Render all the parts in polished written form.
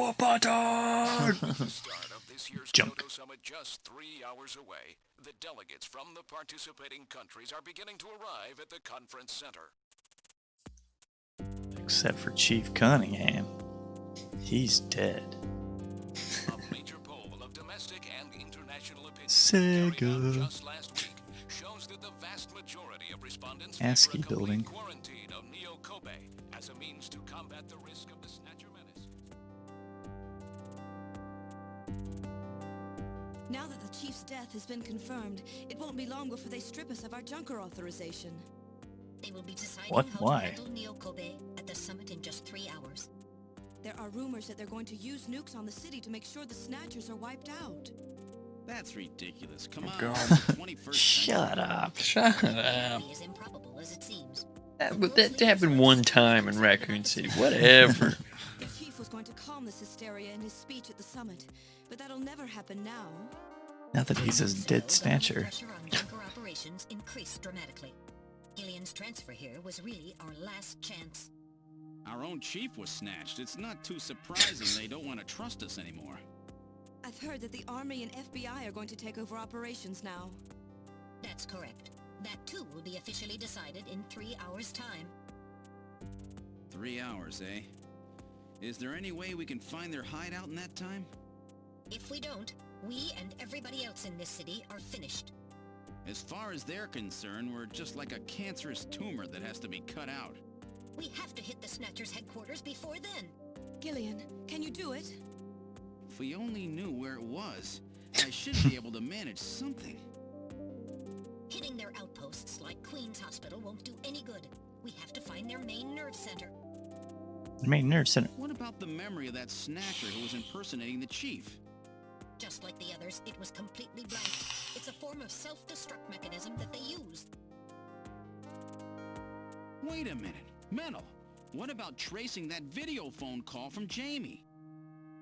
Power button! With the start of this year's Junk. Kyoto Summit just 3 hours away, the delegates from the participating countries are beginning to arrive at the conference center. Except for Chief Cunningham. He's dead. A major poll of domestic and international opinion Sega. carried out just last week shows that the vast majority of respondents ASCII favor a complete building. quarantine of Neo-Kobe as a means to combat the risk of the Snatcher menace. Now that the Chief's death has been confirmed, it won't be long before they strip us of our Junker authorization. They will be deciding What? how Why? to handle Neo-Kobe at the summit in just 3 hours. There are rumors that they're going to use nukes on the city to make sure the Snatchers are wiped out. That's ridiculous. Come Oh, on. God. it's the 21st Shut century. up. Shut up. It is improbable as it seems. But that happened one time in Raccoon City. Whatever. The Chief was going to calm this hysteria in his speech at the summit, but that'll never happen now. Now that he's a dead So, the Snatcher. pressure on bunker operations increased dramatically. Gillian's transfer here was really our last chance. Our own chief was snatched. It's not too surprising they don't want to trust us anymore. I've heard that the Army and FBI are going to take over operations now. That's correct. That too will be officially decided in 3 hours' time. 3 hours, eh? Is there any way we can find their hideout in that time? If we don't, we and everybody else in this city are finished. As far as they're concerned, we're just like a cancerous tumor that has to be cut out. We have to hit the Snatchers' headquarters before then. Gillian, can you do it? If we only knew where it was, I should be able to manage something. Hitting their outposts like Queen's Hospital won't do any good. We have to find their main nerve center. The main nerve center. What about the memory of that snatcher who was impersonating the chief? Just like the others, it was completely blank. It's a form of self-destruct mechanism that they use. Wait a minute. Metal, what about tracing that video phone call from Jamie?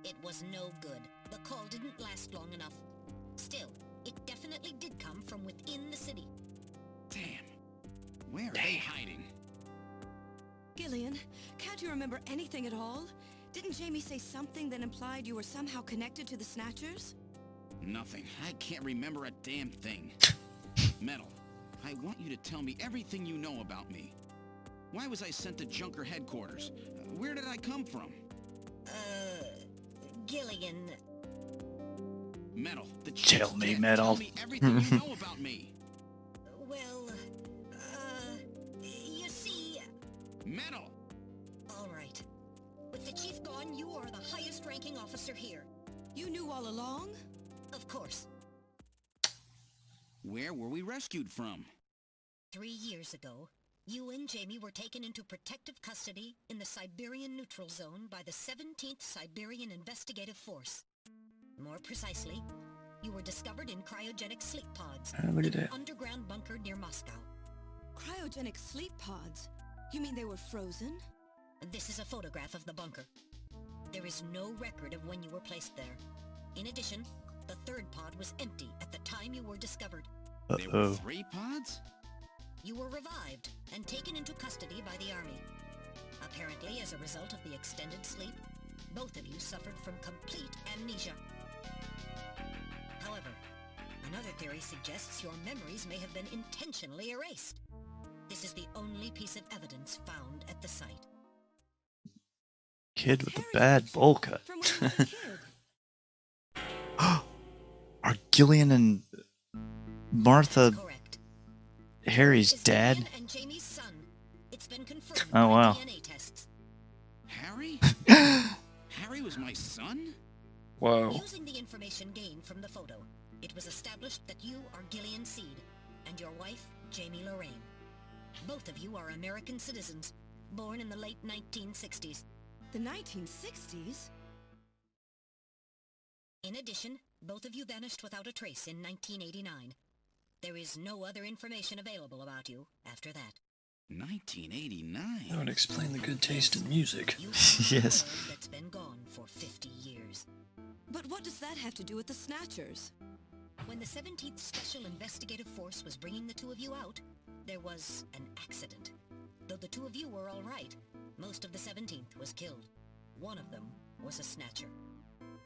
It was no good. The call didn't last long enough. Still, it definitely did come from within the city. Damn. Where are they hiding? Gillian, can't you remember anything at all? Didn't Jamie say something that implied you were somehow connected to the Snatchers? Nothing. I can't remember a damn thing. Metal, I want you to tell me everything you know about me. Why was I sent to Junker headquarters? Where did I come from? Gillian... Metal, the Tell chief's me, dead. Metal. Tell me everything you know about me. Well, you see... Metal! All right. With the chief gone, you are the highest-ranking officer here. You knew all along? Of course. Where were we rescued from? 3 years ago, you and Jamie were taken into protective custody in the Siberian Neutral Zone by the 17th Siberian Investigative Force. More precisely, you were discovered in cryogenic sleep pods Look at in an that. underground bunker near Moscow. Cryogenic sleep pods? You mean they were frozen? This is a photograph of the bunker. There is no record of when you were placed there. In addition, the third pod was empty at the time you were discovered. There were Uh-oh. 3 pods? You were revived and taken into custody by the army. Apparently, as a result of the extended sleep, both of you suffered from complete amnesia. However, another theory suggests your memories may have been intentionally erased. This is the only piece of evidence found at the site. Kid with the bad bowl cut. From when you were a kid. Are Gillian and Martha Correct. Harry's Is dad? Gillian and Jamie's son. It's been confirmed Oh, by wow. DNA tests. Harry? Harry was my son? Whoa. Using the information gained from the photo, it was established that you are Gillian Seed and your wife, Jamie Lorraine. Both of you are American citizens, born in the late 1960s. The 1960s? In addition, both of you vanished without a trace in 1989. There is no other information available about you after that. 1989? That would explain the good taste in music. You Yes. that's been gone for 50 years. But what does that have to do with the Snatchers? When the 17th Special Investigative Force was bringing the two of you out, there was an accident. Though the two of you were all right, most of the 17th was killed. One of them was a Snatcher.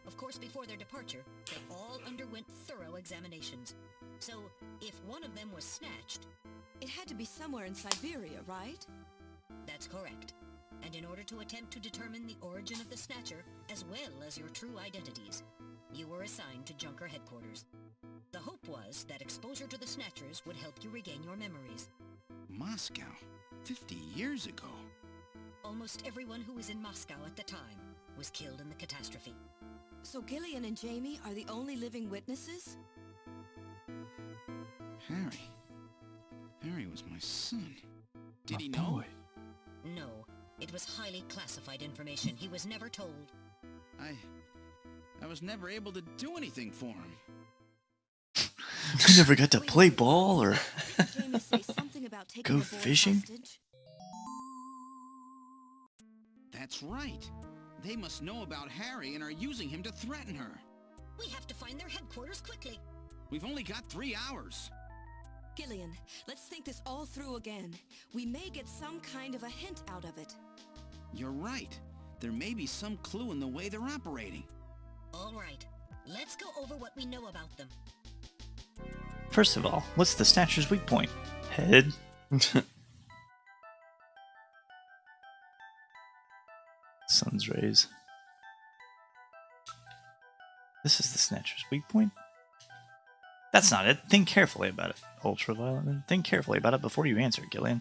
Of course, before their departure, they all underwent thorough examinations. So, if one of them was snatched... It had to be somewhere in Siberia, right? That's correct. And in order to attempt to determine the origin of the Snatcher, as well as your true identities, you were assigned to Junker headquarters. The hope was that exposure to the Snatchers would help you regain your memories. Moscow? 50 years ago? Almost everyone who was in Moscow at the time was killed in the catastrophe. So Gillian and Jamie are the only living witnesses? Harry was my son. Did My he know? boy. No, it was highly classified information. He was never told. I was never able to do anything for him. You never got to play ball or Didn't Jamie say something about taking go the boy fishing? hostage? That's right. They must know about Harry and are using him to threaten her. We have to find their headquarters quickly. We've only got 3 hours. Gillian, let's think this all through again. We may get some kind of a hint out of it. You're right. There may be some clue in the way they're operating. All right, let's go over what we know about them. First of all, what's the Snatcher's weak point? Head? Sun's rays. This is the Snatcher's weak point? That's not it. Think carefully about it. Ultraviolet. Think carefully about it before you answer, Gillian.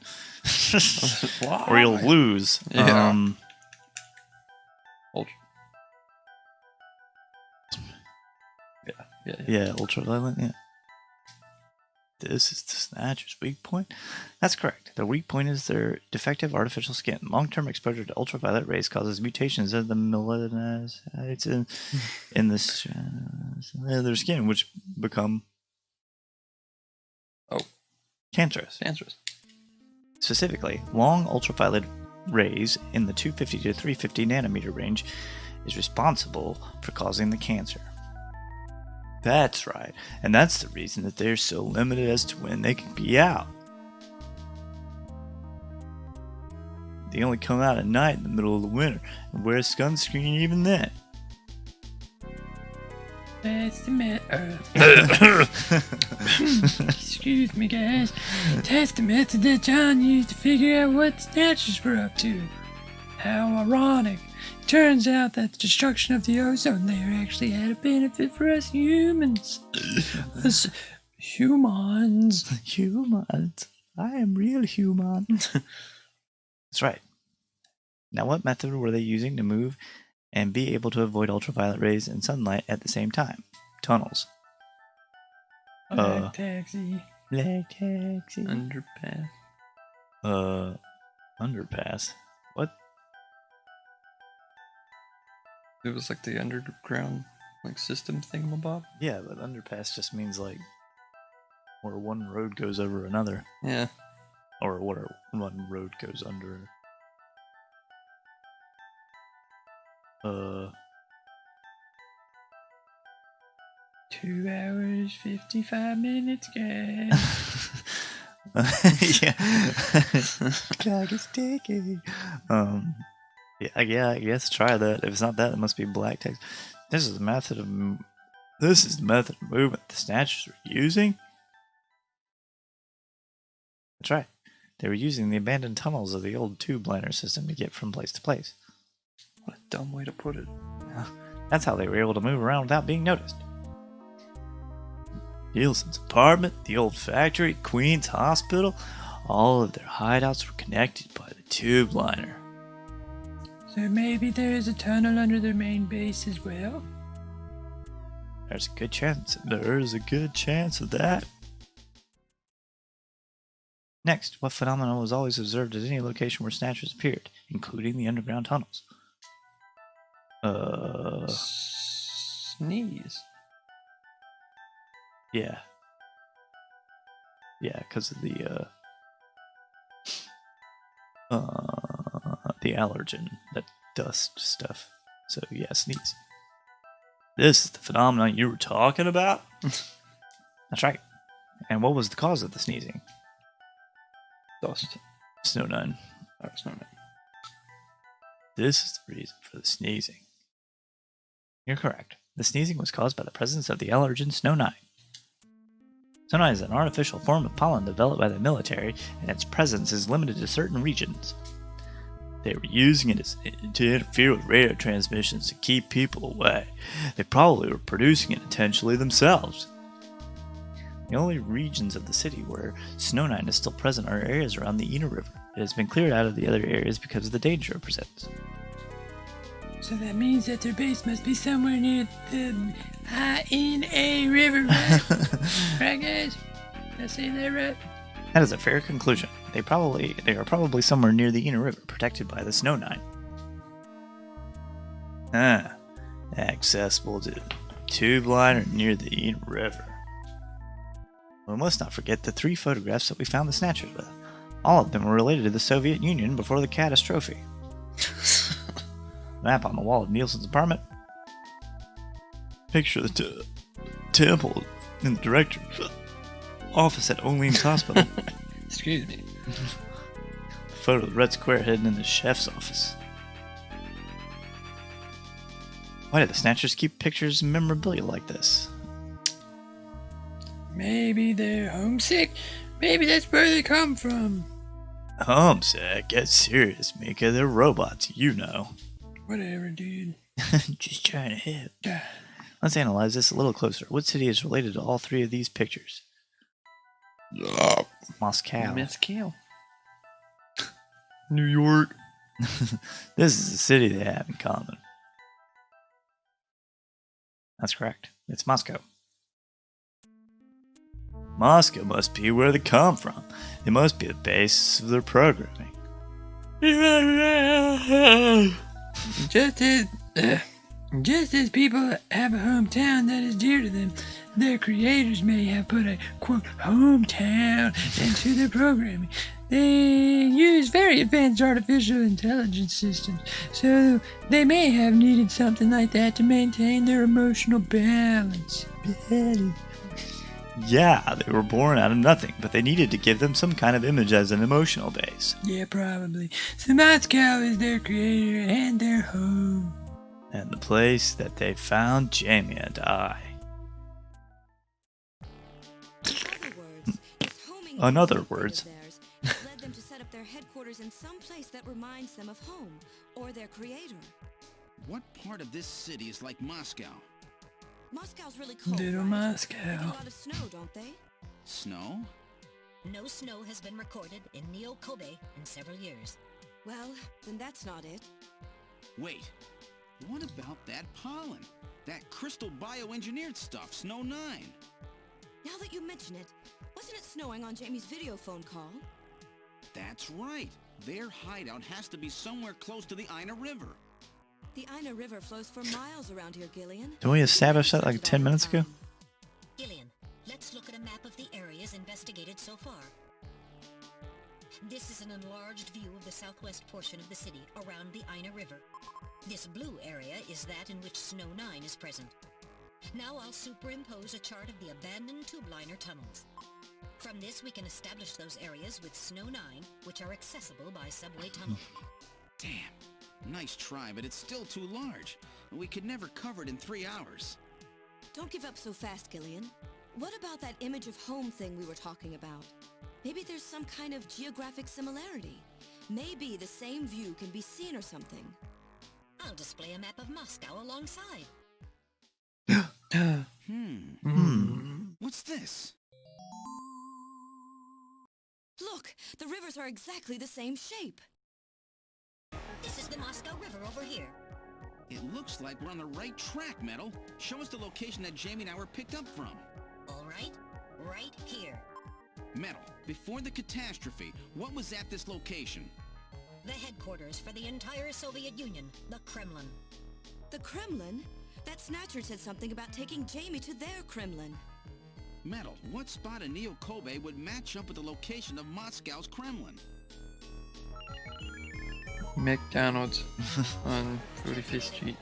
Or you'll lose. Yeah. Yeah, ultraviolet, yeah. This is the Snatcher's weak point? That's correct. Their weak point is their defective artificial skin. Long-term exposure to ultraviolet rays causes mutations of the melanocytes in their skin, which become cancerous. Specifically, long ultraviolet rays in the 250 to 350 nanometer range is responsible for causing the cancer. That's right, and that's the reason that they're so limited as to when they can be out. They only come out at night in the middle of the winter and wear sunscreen even then. That's the excuse me, guys. That's the method that John used to figure out what the Snatchers were up to. How ironic. Turns out that the destruction of the ozone layer actually had a benefit for us humans. Us humans. Humans. I am real human. That's right. Now, what method were they using to move and be able to avoid ultraviolet rays and sunlight at the same time? Tunnels. Black taxi. Black taxi. Underpass. Underpass. What? It was like the underground system thingamabob. Yeah, but underpass just means like where one road goes over another. Yeah. Or where one road goes under. 2 hours, 55 minutes, guys. Yeah. Clock is ticking. Yeah, I guess try that. If it's not that, it must be black text. This is the method of movement the Snatchers were using. That's right. They were using the abandoned tunnels of the old tube liner system to get from place to place. What a dumb way to put it. That's how they were able to move around without being noticed. Nielsen's apartment, the old factory, Queen's Hospital, all of their hideouts were connected by the tube liner. So maybe there is a tunnel under their main base as well? There's a good chance. There's a good chance of that. Next, what phenomenon was always observed at any location where Snatchers appeared, including the underground tunnels? Sneeze. Yeah. Yeah, because of the allergen, that dust stuff. So yeah, sneeze. This is the phenomenon you were talking about? That's right. And what was the cause of the sneezing? Dust. Snow none. Or snow. This is the reason for the sneezing. You're correct. The sneezing was caused by the presence of the allergen Snow 9. Snow 9 is an artificial form of pollen developed by the military, and its presence is limited to certain regions. They were using it to interfere with radio transmissions to keep people away. They probably were producing it intentionally themselves. The only regions of the city where Snow 9 is still present are areas around the Ina River. It has been cleared out of the other areas because of the danger it presents. So that means that their base must be somewhere near the INA River, right? Right, guys? Did I say that right? That is a fair conclusion. They are probably somewhere near the Ina River, protected by the Snow 9. Accessible to the tube line or near the Ina River. We must not forget the 3 photographs that we found the Snatchers with. All of them were related to the Soviet Union before the catastrophe. Map on the wall of Nielsen's apartment. Picture of the temple in the director's office at Olean's hospital. Excuse me. Photo of the red square hidden in the chef's office. Why did the Snatchers keep pictures and memorabilia like this? Maybe they're homesick. Maybe that's where they come from. Homesick? Get serious, Mika. They're robots, you know. Whatever, dude. Just trying to hit. Yeah. Let's analyze this a little closer. What city is related to all 3 of these pictures? Moscow. Moscow. New York. This is the city they have in common. That's correct. It's Moscow. Moscow must be where they come from. It must be the basis of their programming. Just as people have a hometown that is dear to them, their creators may have put a, quote, hometown into their programming. They use very advanced artificial intelligence systems, so they may have needed something like that to maintain their emotional balance. Yeah, they were born out of nothing, but they needed to give them some kind of image as an emotional base. Yeah, probably. So Moscow is their creator and their home. And the place that they found Jamie and I. In other words, led them to set up their headquarters in some place that reminds them of home or their creator. What part of this city is like Moscow? Moscow's really cold, Little right? Moscow. They get a lot of snow, don't they? Snow? No snow has been recorded in Neo-Kobe in several years. Well, then that's not it. Wait, what about that pollen? That crystal bioengineered stuff, Snow 9? Now that you mention it, wasn't it snowing on Jamie's video phone call? That's right. Their hideout has to be somewhere close to the Ina River. The Ina River flows for miles around here, Gillian. didn't we establish that like 10 minutes ago? Gillian, let's look at a map of the areas investigated so far. This is an enlarged view of the southwest portion of the city around the Ina River. This blue area is that in which Snow 9 is present. Now I'll superimpose a chart of the abandoned tube liner tunnels. From this we can establish those areas with Snow 9, which are accessible by subway tunnel. Damn. Nice try, but it's still too large. We could never cover it in 3 hours. Don't give up so fast, Gillian. What about that image of home thing we were talking about? Maybe there's some kind of geographic similarity. Maybe the same view can be seen or something. I'll display a map of Moscow alongside. What's this? Look, the rivers are exactly the same shape. This is the Moscow River over here. It looks like we're on the right track, Metal. Show us the location that Jamie and I were picked up from. All right, right here. Metal, before the catastrophe, what was at this location? The headquarters for the entire Soviet Union, the Kremlin. The Kremlin? That Snatcher said something about taking Jamie to their Kremlin. Metal, what spot in Neo-Kobe would match up with the location of Moscow's Kremlin? McDonald's on 45th Street.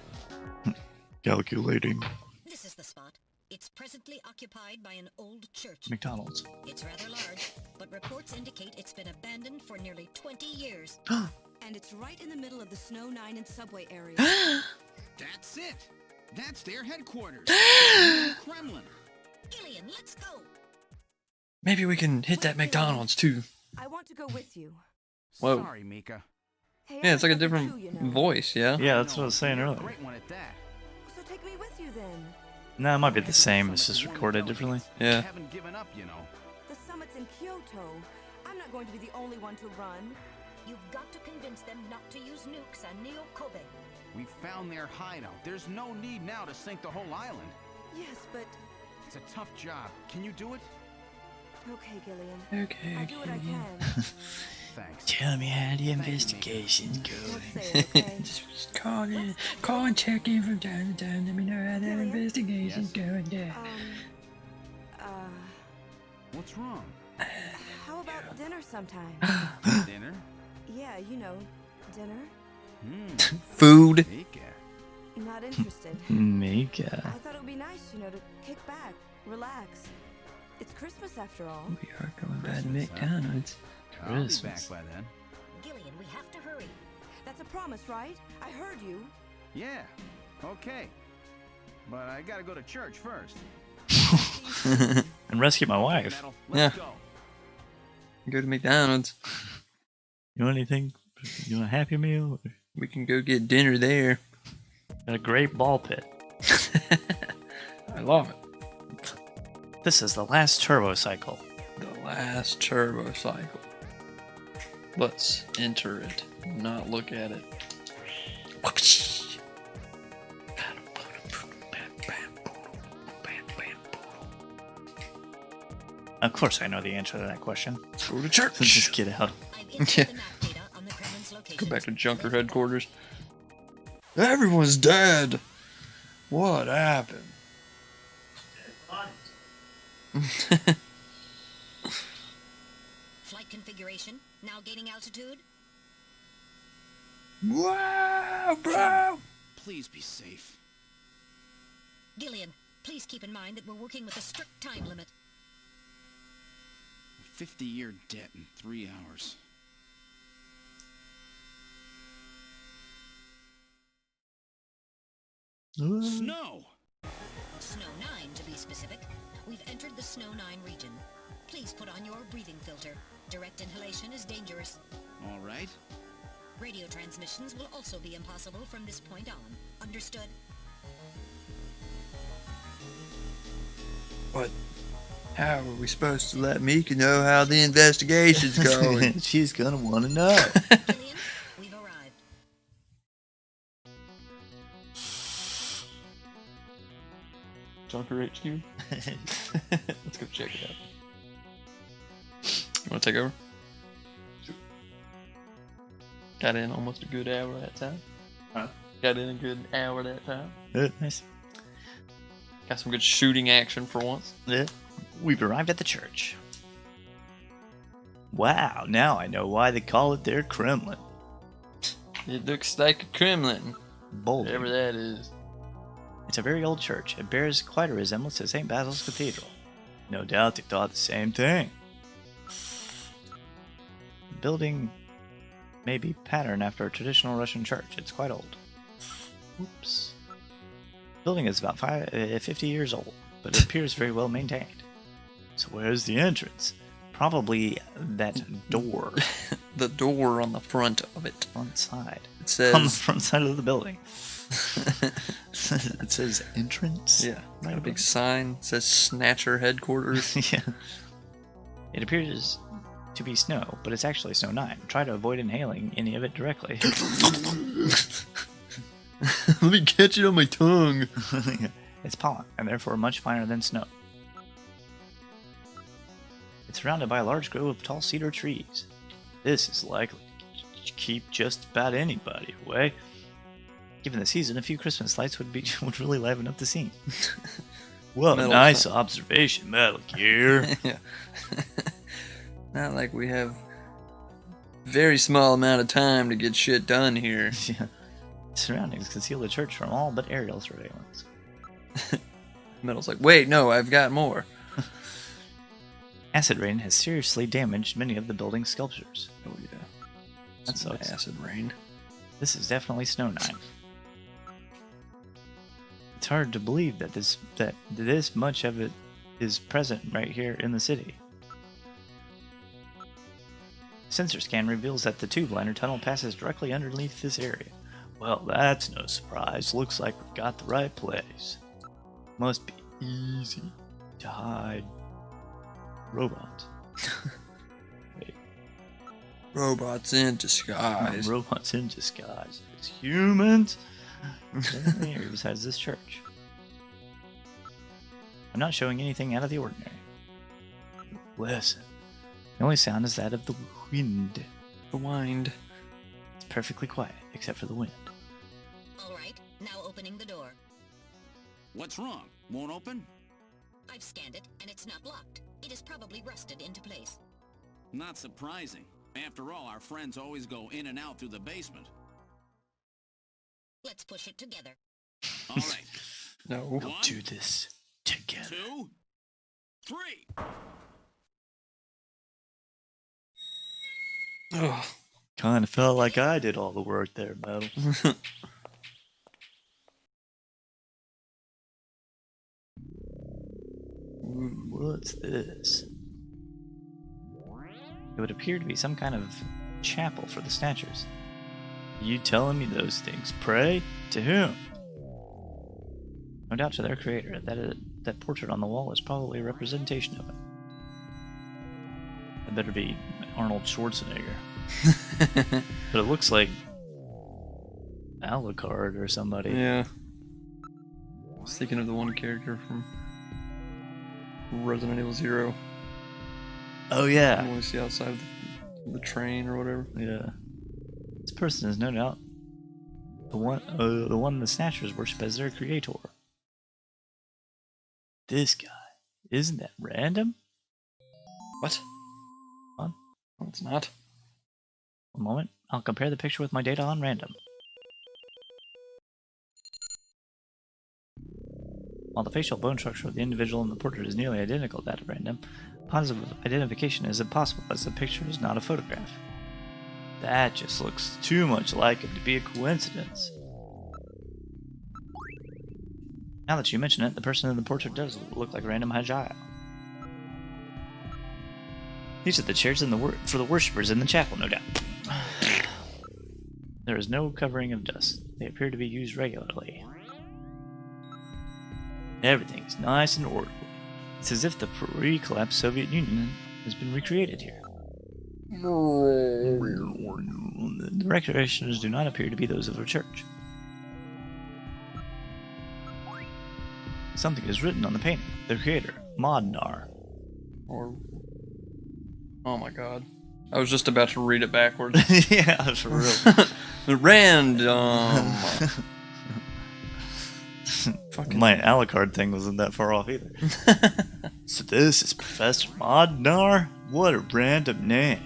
Calculating. This is the spot. It's presently occupied by an old church. McDonald's. It's rather large, but reports indicate it's been abandoned for nearly 20 years. And it's right in the middle of the Snow 9 and subway area. That's it! That's their headquarters. The Kremlin. Gillian, let's go. Maybe we can hit that McDonald's too. I want to go with you. Whoa. Sorry, Mika. Hey, Yeah, I'm it's like a second different too, you know. voice, yeah? Yeah, that's what I was saying earlier. Great one at that. So take me with you then. No, it might be the same. It's just recorded differently. Yeah. Haven't given up, you know. The summit's in Kyoto. I'm not going to be the only one to run. You've got to convince them not to use nukes on Neo Kobe. We found their hideout. There's no need now to sink the whole island. Yes, but It's a tough job. Can you do it? okay, Gillian. Okay, I'll do what I okay. can. Thanks. Tell me how the you, investigation's Don't going. say it, okay? Just call and check in from time to time. Let me know how that Gillian? investigation's going down. uh, What's wrong? how about dinner sometime? Dinner? Yeah, you know, dinner. Food. Mika. Not interested. I Mika. thought it would be nice, you know, to kick back, relax. It's Christmas after all. We are going by the Christmas, huh? McDonald's. I'll be back Christmas. by then. Gillian, we have to hurry. That's a promise, right? I heard you. Yeah. Okay. But I gotta go to church first. And rescue my wife. Metal, let's Yeah. go. Go to McDonald's. You want anything? You want a Happy Meal? We can go get dinner there. Got a great ball pit. I love it. This is the last turbo cycle. The last turbo cycle. Let's enter it, not look at it. Of course I know the answer to that question. Go to Let's church. just get out. I've input the map data on the Kremlin's location. Go back to Junker headquarters. Everyone's dead. What happened? Flight configuration, now gaining altitude. Wow, bro. Please be safe. Gillian, please keep in mind that we're working with a strict time limit. 50-year debt in 3 hours. Snow! Snow 9, to be specific. We've entered the Snow 9 region. Please put on your breathing filter. Direct inhalation is dangerous. All right. Radio transmissions will also be impossible from this point on. Understood? What? How are we supposed to let Mika know how the investigation's going? She's gonna want to know. Gillian, we've arrived. Junker HQ? Let's go check it out. You want to take over? Got in almost a good hour that time. Huh? Got in a good hour that time. Nice. Got some good shooting action for once. Yeah. We've arrived at the church. Wow, now I know why they call it their Kremlin. It looks like a Kremlin. Bold. Whatever that is. It's a very old church. It bears quite a resemblance to St. Basil's Cathedral. No doubt they thought the same thing. The building may be patterned after a traditional Russian church. It's quite old. Oops. The building is about 50 years old, but it appears very well maintained. So where's the entrance? Probably that door. The door on the front of it. Front side. It On the says. front side of the building. It says entrance. Yeah, got a big sign. It says Snatcher headquarters. Yeah. It appears to be snow, but it's actually snow 9. Try to avoid inhaling any of it directly. Let me catch it on my tongue. It's pollen, and therefore much finer than snow. It's surrounded by a large grove of tall cedar trees. This is likely to keep just about anybody away. Given the season, a few Christmas lights would really liven up the scene. Well, Metal nice stuff. observation, Metal Gear. Yeah. Not like we have very small amount of time to get shit done here. Yeah. Surroundings conceal the church from all but aerial surveillance. Metal's like, wait, no, I've got more. Acid rain has seriously damaged many of the building's sculptures. Oh yeah. That Some sucks. acid rain. This is definitely Snow 9. It's hard to believe that this much of it is present right here in the city. Sensor scan reveals that the tube liner tunnel passes directly underneath this area. Well, that's no surprise. Looks like we've got the right place. Must be easy to hide robots. Wait. Robots in disguise. Robots in disguise. It's humans. Anything here besides this church? I'm not showing anything out of the ordinary. Listen. The only sound is that of the wind. The wind. It's perfectly quiet, except for the wind. All right, now opening the door. What's wrong? Won't open? I've scanned it, and it's not locked. It is probably rusted into place. Not surprising. After all, our friends always go in and out through the basement. Let's push it together. All right. No. We'll One, do this together. 2, 3. Ugh. Kind of felt like I did all the work there, Metal. What's this? It would appear to be some kind of chapel for the Snatchers. You telling me those things pray? To whom? No doubt to their creator. That portrait on the wall is probably a representation of it. It better be Arnold Schwarzenegger. But it looks like Alucard or somebody. Yeah. I was thinking of the one character from Resident Evil 0. Oh yeah. When we see outside of the train or whatever. Yeah. This person is no doubt the one the Snatchers worship as their creator. This guy. Isn't that random? What? On. No, it's not. One moment. I'll compare the picture with my data on random. While the facial bone structure of the individual in the portrait is nearly identical to that of random, positive identification is impossible as the picture is not a photograph. That just looks too much like him to be a coincidence. Now that you mention it, the person in the portrait does look like Random Hajaya. These are the chairs for the worshippers in the chapel, no doubt. There is no covering of dust. They appear to be used regularly. Everything's nice and orderly. It's as if the pre-collapsed Soviet Union has been recreated here. The decorations do not appear to be those of a church. Something is written on the painting. The creator, Modnar. Or... Oh my god. I was just about to read it backwards. Yeah, for real. Random. Fucking... My Alucard thing wasn't that far off either. So this is Professor Modnar? What a random name.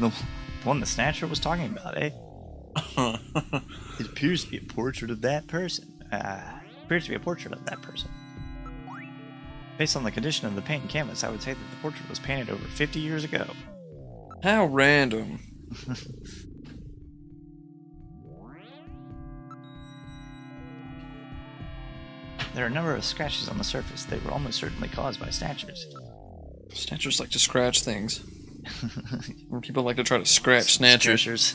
The one the Snatcher was talking about, eh? It appears to be a portrait of that person. Based on the condition of the paint and canvas, I would say that the portrait was painted over 50 years ago. How random. There are a number of scratches on the surface. They were almost certainly caused by Snatchers. Snatchers like to scratch things. Or people like to try to scratch Snatchers.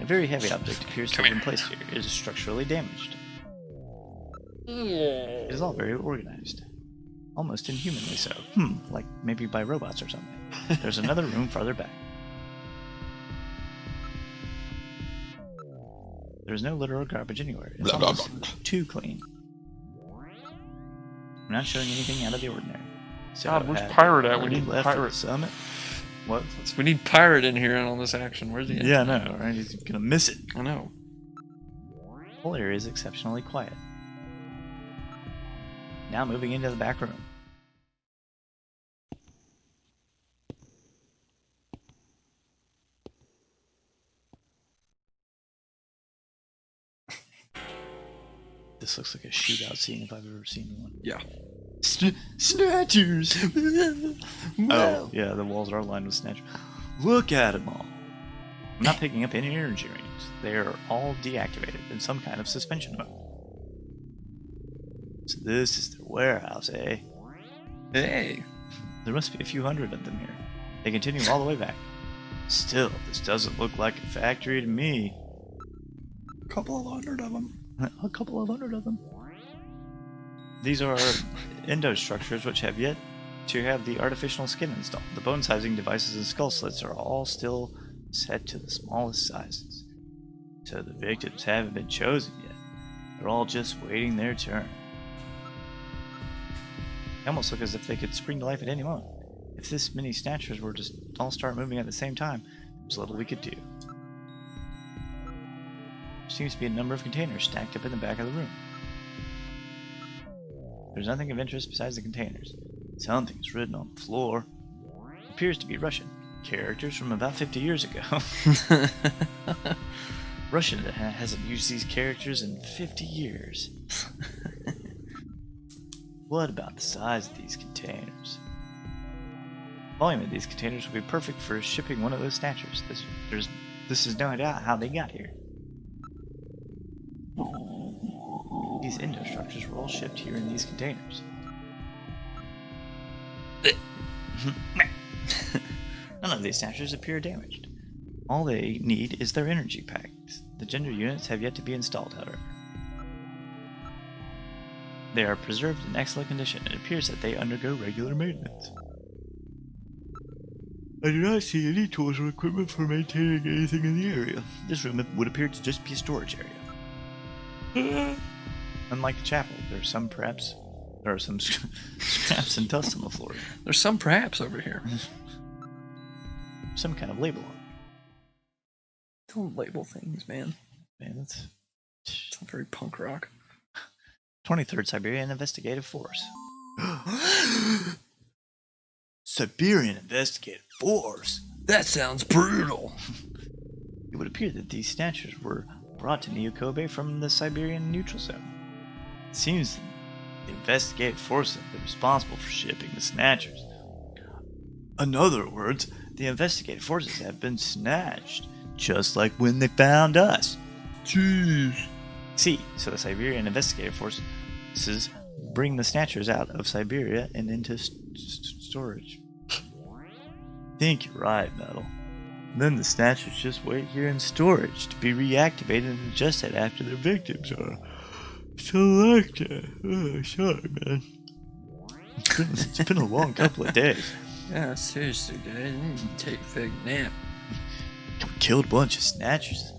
A very heavy object appears to have been placed here. It is structurally damaged. It is all very organized. Almost inhumanly so. Like maybe by robots or something. There's another room farther back. There's no litter or garbage anywhere. It's almost too clean. I'm not showing anything out of the ordinary. So God, where's Pirate at? We already need left for the Pirate. summit. What? We need Pirate in here and on this action. Where's he at? Yeah, I know, right? He's gonna miss it. I know. The whole area is exceptionally quiet. Now moving into the back room. This looks like a shootout scene if I've ever seen one. Yeah. Snatchers! Oh, yeah, the walls are lined with Snatchers. Look at them all. I'm not picking up any energy or anything. They are all deactivated in some kind of suspension mode. So this is their warehouse, eh? Hey. There must be a few hundred of them here. They continue all the way back. Still, this doesn't look like a factory to me. A couple of hundred of them. A couple of hundred of them. These are endostructures which have yet to have the artificial skin installed. The bone sizing devices and skull slits are all still set to the smallest sizes. So the victims haven't been chosen yet. They're all just waiting their turn. They almost look as if they could spring to life at any moment. If this many snatchers were to all start moving at the same time, there's little we could do. There seems to be a number of containers stacked up in the back of the room. There's nothing of interest besides the containers. Something's written on the floor. It appears to be Russian. Characters from about 50 years ago. Russian hasn't used these characters in 50 years. What about the size of these containers? The volume of these containers would be perfect for shipping one of those snatchers. This is no doubt how they got here. These endostructures were all shipped here in these containers. None of these snatchers appear damaged. All they need is their energy packs. The gender units have yet to be installed, however. They are preserved in excellent condition. It appears that they undergo regular maintenance. I do not see any tools or equipment for maintaining anything in the area. This room would appear to just be a storage area. Unlike the chapel, there are some scraps and dust on the floor. There's some perhaps over here. Some kind of label on it. Don't label things, man. Man, that's It's not very punk rock. 23rd Siberian Investigative Force. Siberian Investigative Force? That sounds brutal. It would appear that these snatchers were brought to Neo Kobe from the Siberian neutral zone. It seems the investigative force have been responsible for shipping the snatchers. In other words, the investigative forces have been snatched, just like when they found us. Jeez. See, so the Siberian investigative forces bring the snatchers out of Siberia and into storage. Think you're right, Metal. Then the snatchers just wait here in storage to be reactivated and adjusted after their victims are selected. Oh, sorry, man. It's been a long couple of days. Yeah, seriously, guys. I need to take a fake nap. We killed a bunch of snatchers.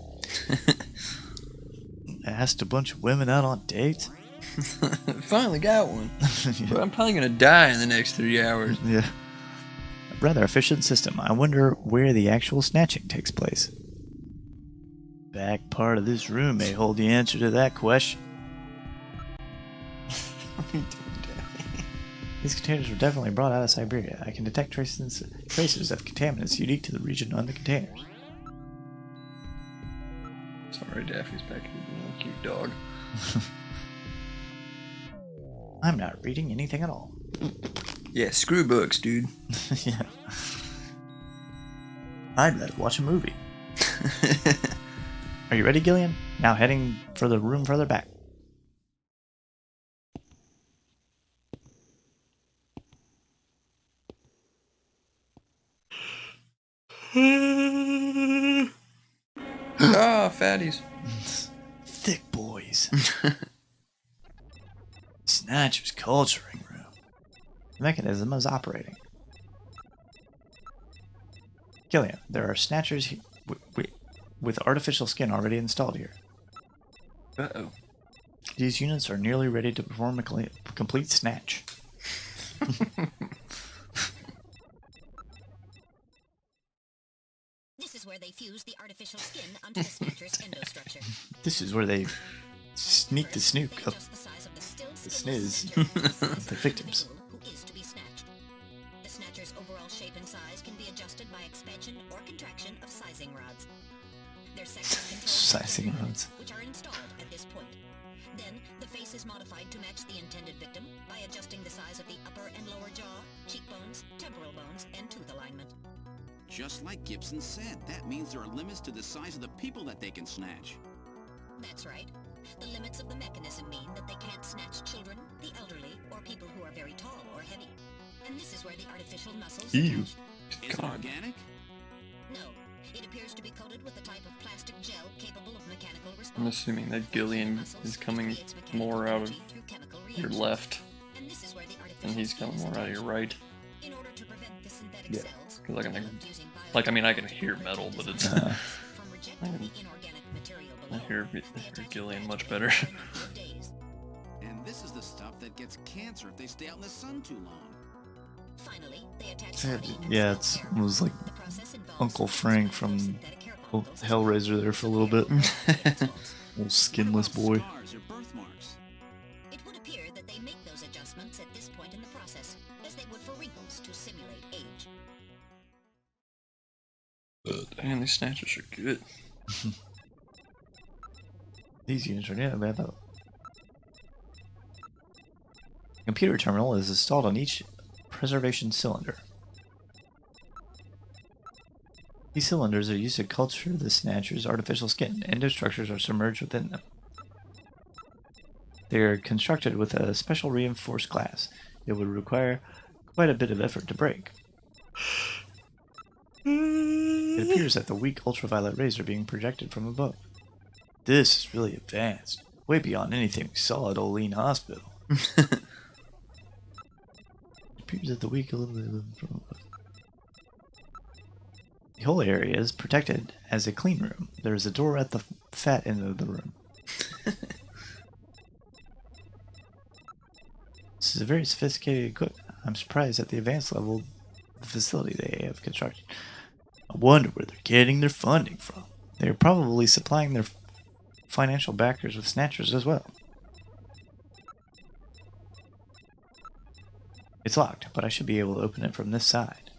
Asked a bunch of women out on dates. Finally got one. Yeah. But I'm probably gonna die in the next 3 hours. Yeah. A rather efficient system. I wonder where the actual snatching takes place. Back part of this room may hold the answer to that question. These containers were definitely brought out of Siberia. I can detect traces of contaminants unique to the region on the containers. Sorry, Daffy's back here being a cute dog. I'm not reading anything at all. Yeah, screw books, dude. Yeah. I'd rather watch a movie. Are you ready, Gillian? Now heading for the room further back. Ah, fatties. Thick boys. Snatcher's culturing room. The mechanism is operating. Gillian, there are snatchers with artificial skin already installed here. Uh-oh. These units are nearly ready to perform a complete snatch. This is where they fuse the artificial skin onto the Snatcher's endostructure. This is where they sneak the snook up Adjust the size of the still the skinless sniz. Snatcher to the size The of victims. individual who is to be snatched. The Snatcher's overall shape and size can be adjusted by expansion or contraction of sizing rods. Their sections control Sizing sensory rods. units, which are installed at this point. Then, the face is modified to match the intended victim by adjusting the size of the upper and lower jaw, cheekbones, temporal bones, and tooth alignment. Just like Gibson said, that means there are limits to the size of the people that they can snatch. That's right. The limits of the mechanism mean that they can't snatch children, the elderly, or people who are very tall or heavy. And this is where the artificial muscles Ew. attach. Is it organic? No. It appears to be coated with a type of plastic gel capable of mechanical response. I'm assuming that Gillian is coming more out of your left, And this is where the and he's coming more out of your right. In order to prevent the synthetic Yeah. cells, Because I developed using I can hear metal, but it's from rejecting the inorganic material I below. hear Gillian much better. And this is the stuff that gets cancer if they stay out in the sun too long. Finally, they attach Yeah, body and yeah, cell it hair. was like The process involves Uncle spraying Frank from synthetic hair follicles Hellraiser there for a little bit. Little What skinless about boy. scars or birthmarks? It would appear that they make those adjustments at this point in the process, as they would for wrinkles to simulate age. Man, these snatchers are good. These units are not bad though. Computer terminal is installed on each preservation cylinder. These cylinders are used to culture the Snatcher's artificial skin. Endostructures are submerged within them. They are constructed with a special reinforced glass. It would require quite a bit of effort to break. It appears that the weak ultraviolet rays are being projected from above. This is really advanced, way beyond anything we saw at Olean Hospital. It appears that the weak from above. The whole area is protected as a clean room. There is a door at the fat end of the room. This is a very sophisticated equipment. I'm surprised at the advanced level of the facility they have constructed. I wonder where they're getting their funding from. They are probably supplying their financial backers with snatchers as well. It's locked, but I should be able to open it from this side.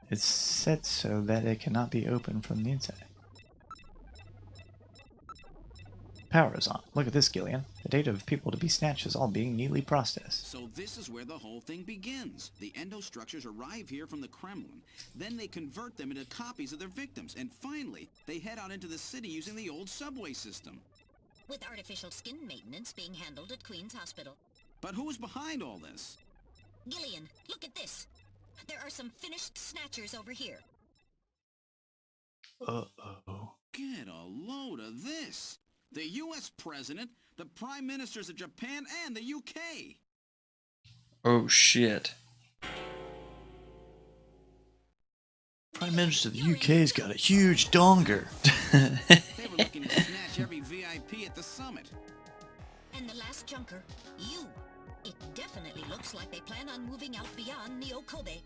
It's set so that it cannot be opened from the inside. Power is on. Look at this, Gillian. The data of people to be snatched is all being neatly processed. So this is where the whole thing begins. The endostructures arrive here from the Kremlin. Then they convert them into copies of their victims. And finally, they head out into the city using the old subway system. With artificial skin maintenance being handled at Queen's Hospital. But who's behind all this? Gillian, look at this. There are some finished snatchers over here. Uh-oh. Get a load of this. The U.S. President, the Prime Ministers of Japan, and the U.K. Oh shit. Prime Minister of the UK's got a huge donger. They were looking to snatch every VIP at the summit. And the last junker, you. It definitely looks like they plan on moving out beyond Neo-Kobe.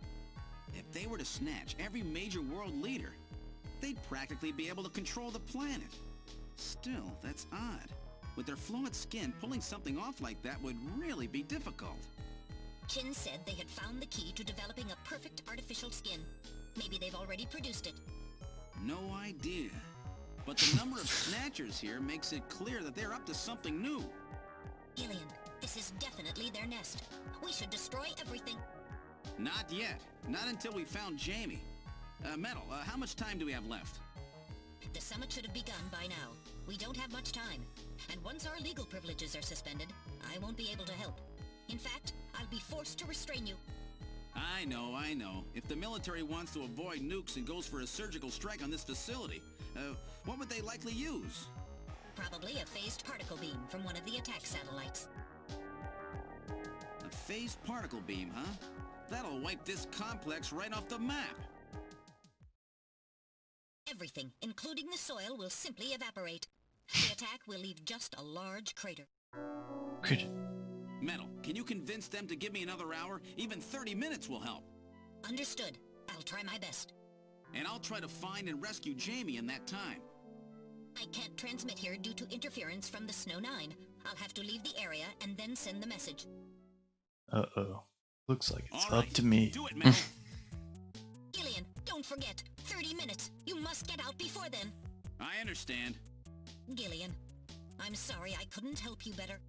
If they were to snatch every major world leader, they'd practically be able to control the planet. Still, that's odd. With their fluid skin, pulling something off like that would really be difficult. Chin said they had found the key to developing a perfect artificial skin. Maybe they've already produced it. No idea. But the number of snatchers here makes it clear that they're up to something new. Gillian, this is definitely their nest. We should destroy everything. Not yet. Not until we found Jamie. Metal, how much time do we have left? The summit should have begun by now. We don't have much time. And once our legal privileges are suspended, I won't be able to help. In fact, I'll be forced to restrain you. I know. If the military wants to avoid nukes and goes for a surgical strike on this facility, what would they likely use? Probably a phased particle beam from one of the attack satellites. A phased particle beam, huh? That'll wipe this complex right off the map. Everything, including the soil, will simply evaporate. The attack will leave just a large crater. Good. Metal, can you convince them to give me another hour? Even 30 minutes will help. Understood. I'll try my best. And I'll try to find and rescue Jamie in that time. I can't transmit here due to interference from the Snow 9. I'll have to leave the area and then send the message. Uh-oh. Looks like it's All up right, to me. do it, Metal. Gillian, don't forget. 30 minutes. You must get out before then. I understand. Gillian, I'm sorry I couldn't help you better.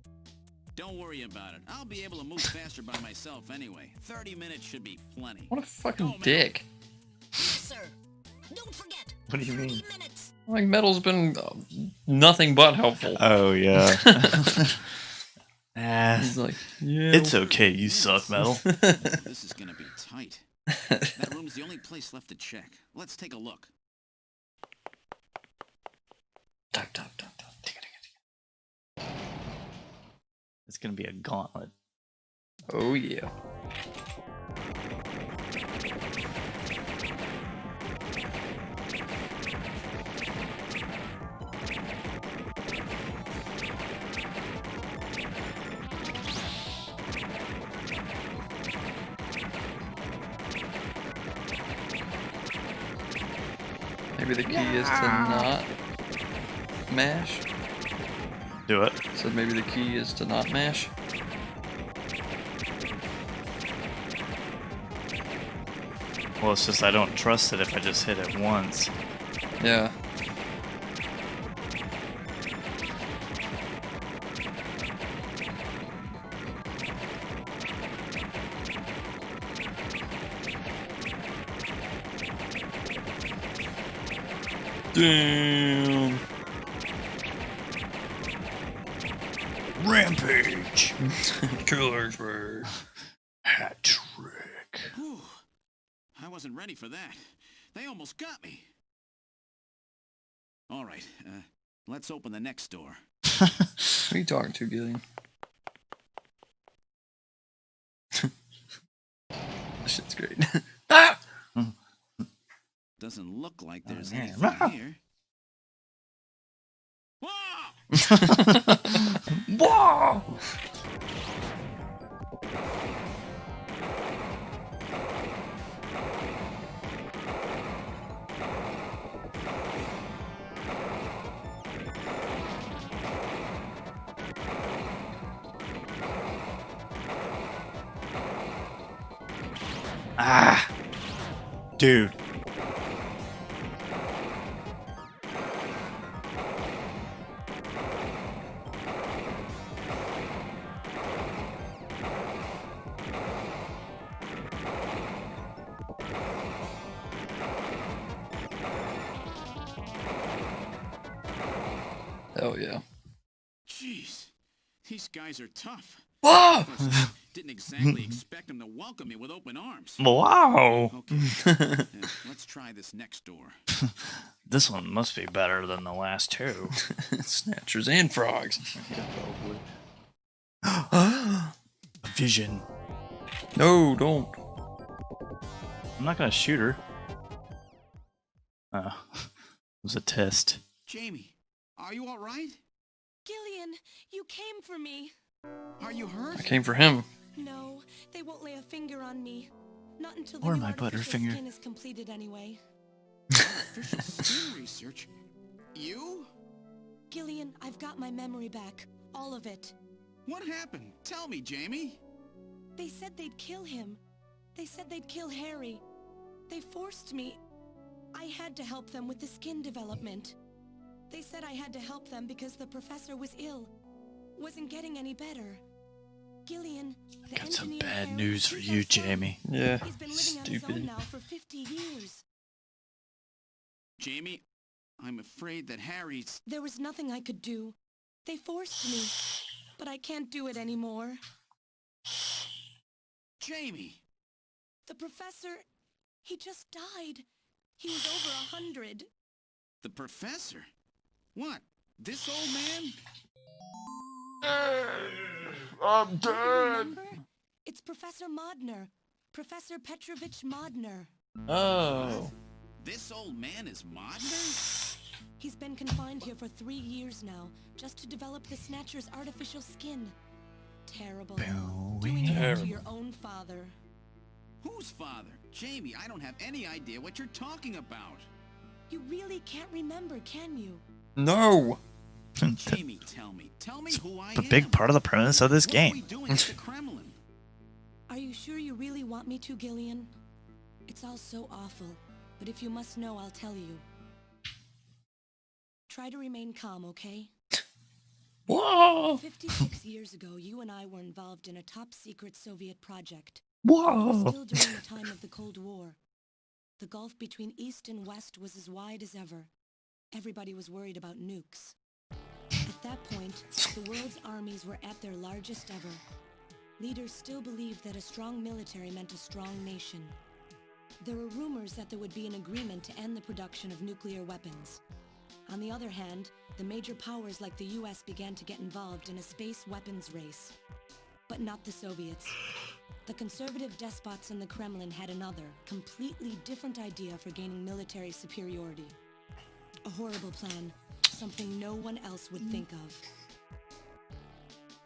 Don't worry about it. I'll be able to move faster by myself anyway. 30 minutes should be plenty. What a fucking Go, dick. Yes, sir. Don't forget. What do you 30 mean? minutes. Like, Metal's been nothing but helpful. Oh, yeah. He's like, yeah. It's okay, you suck, Metal. This is gonna be tight. That room's the only place left to check. Let's take a look. Tap, tap, tap, tap. It's gonna be a gauntlet. Oh, yeah. Maybe the key is to not mash. Do it. So maybe the key is to not mash. Well, it's just I don't trust it if I just hit it once. Yeah. Damn. Rampage! Killer spray. Hat trick. Whew. I wasn't ready for that. They almost got me. All right, let's open the next door. Who are you talking to, Gillian? This shit's great. Ah! Doesn't look like there's yeah. anything here. Whoa! Whoa! Ah! Dude. Hell yeah. Jeez, these guys are tough. Whoa! Didn't exactly expect them to welcome me with open arms. Wow! Okay, let's try this next door. This one must be better than the last two. Snatchers and frogs. A vision. No, don't. I'm not gonna shoot her. It was a test. Jamie, are you all right? Gillian, you came for me. Are you hurt? I came for him. No, they won't lay a finger on me. Not until Or the new my artificial Butterfinger. skin is completed anyway. Artificial skin research? You? Gillian, I've got my memory back. All of it. What happened? Tell me, Jamie. They said they'd kill him. They said they'd kill Harry. They forced me. I had to help them with the skin development. They said I had to help them because the professor was ill. Wasn't getting any better. Gillian, the Got some engineer bad Harry, news for he's you, our son. Jamie. Yeah. He's been living on his own Stupid. now for 50 years. Jamie, I'm afraid that Harry's... There was nothing I could do. They forced me. But I can't do it anymore. Jamie! The professor, he just died. He was over 100. The professor? What? This old man? I'm Don't you remember? It's Professor Modner. Professor Petrovich Modner. Oh. This old man is Modner? He's been confined here for 3 years now, just to develop the Snatcher's artificial skin. Terrible. Doing it to your own father. Whose father? Jamie, I don't have any idea what you're talking about. You really can't remember, can you? No. Jamie, tell me who I The am. big part of the premise of this What are we game. doing at the Kremlin? Are you sure you really want me to, Gillian? It's all so awful, but if you must know, I'll tell you. Try to remain calm, okay? Whoa! 56 years ago, you and I were involved in a top-secret Soviet project. Whoa! It was still during the time of the Cold War. The gulf between East and West was as wide as ever. Everybody was worried about nukes. At that point, the world's armies were at their largest ever. Leaders still believed that a strong military meant a strong nation. There were rumors that there would be an agreement to end the production of nuclear weapons. On the other hand, the major powers like the US began to get involved in a space weapons race. But not the Soviets. The conservative despots in the Kremlin had another, completely different idea for gaining military superiority. A horrible plan, something no one else would think of.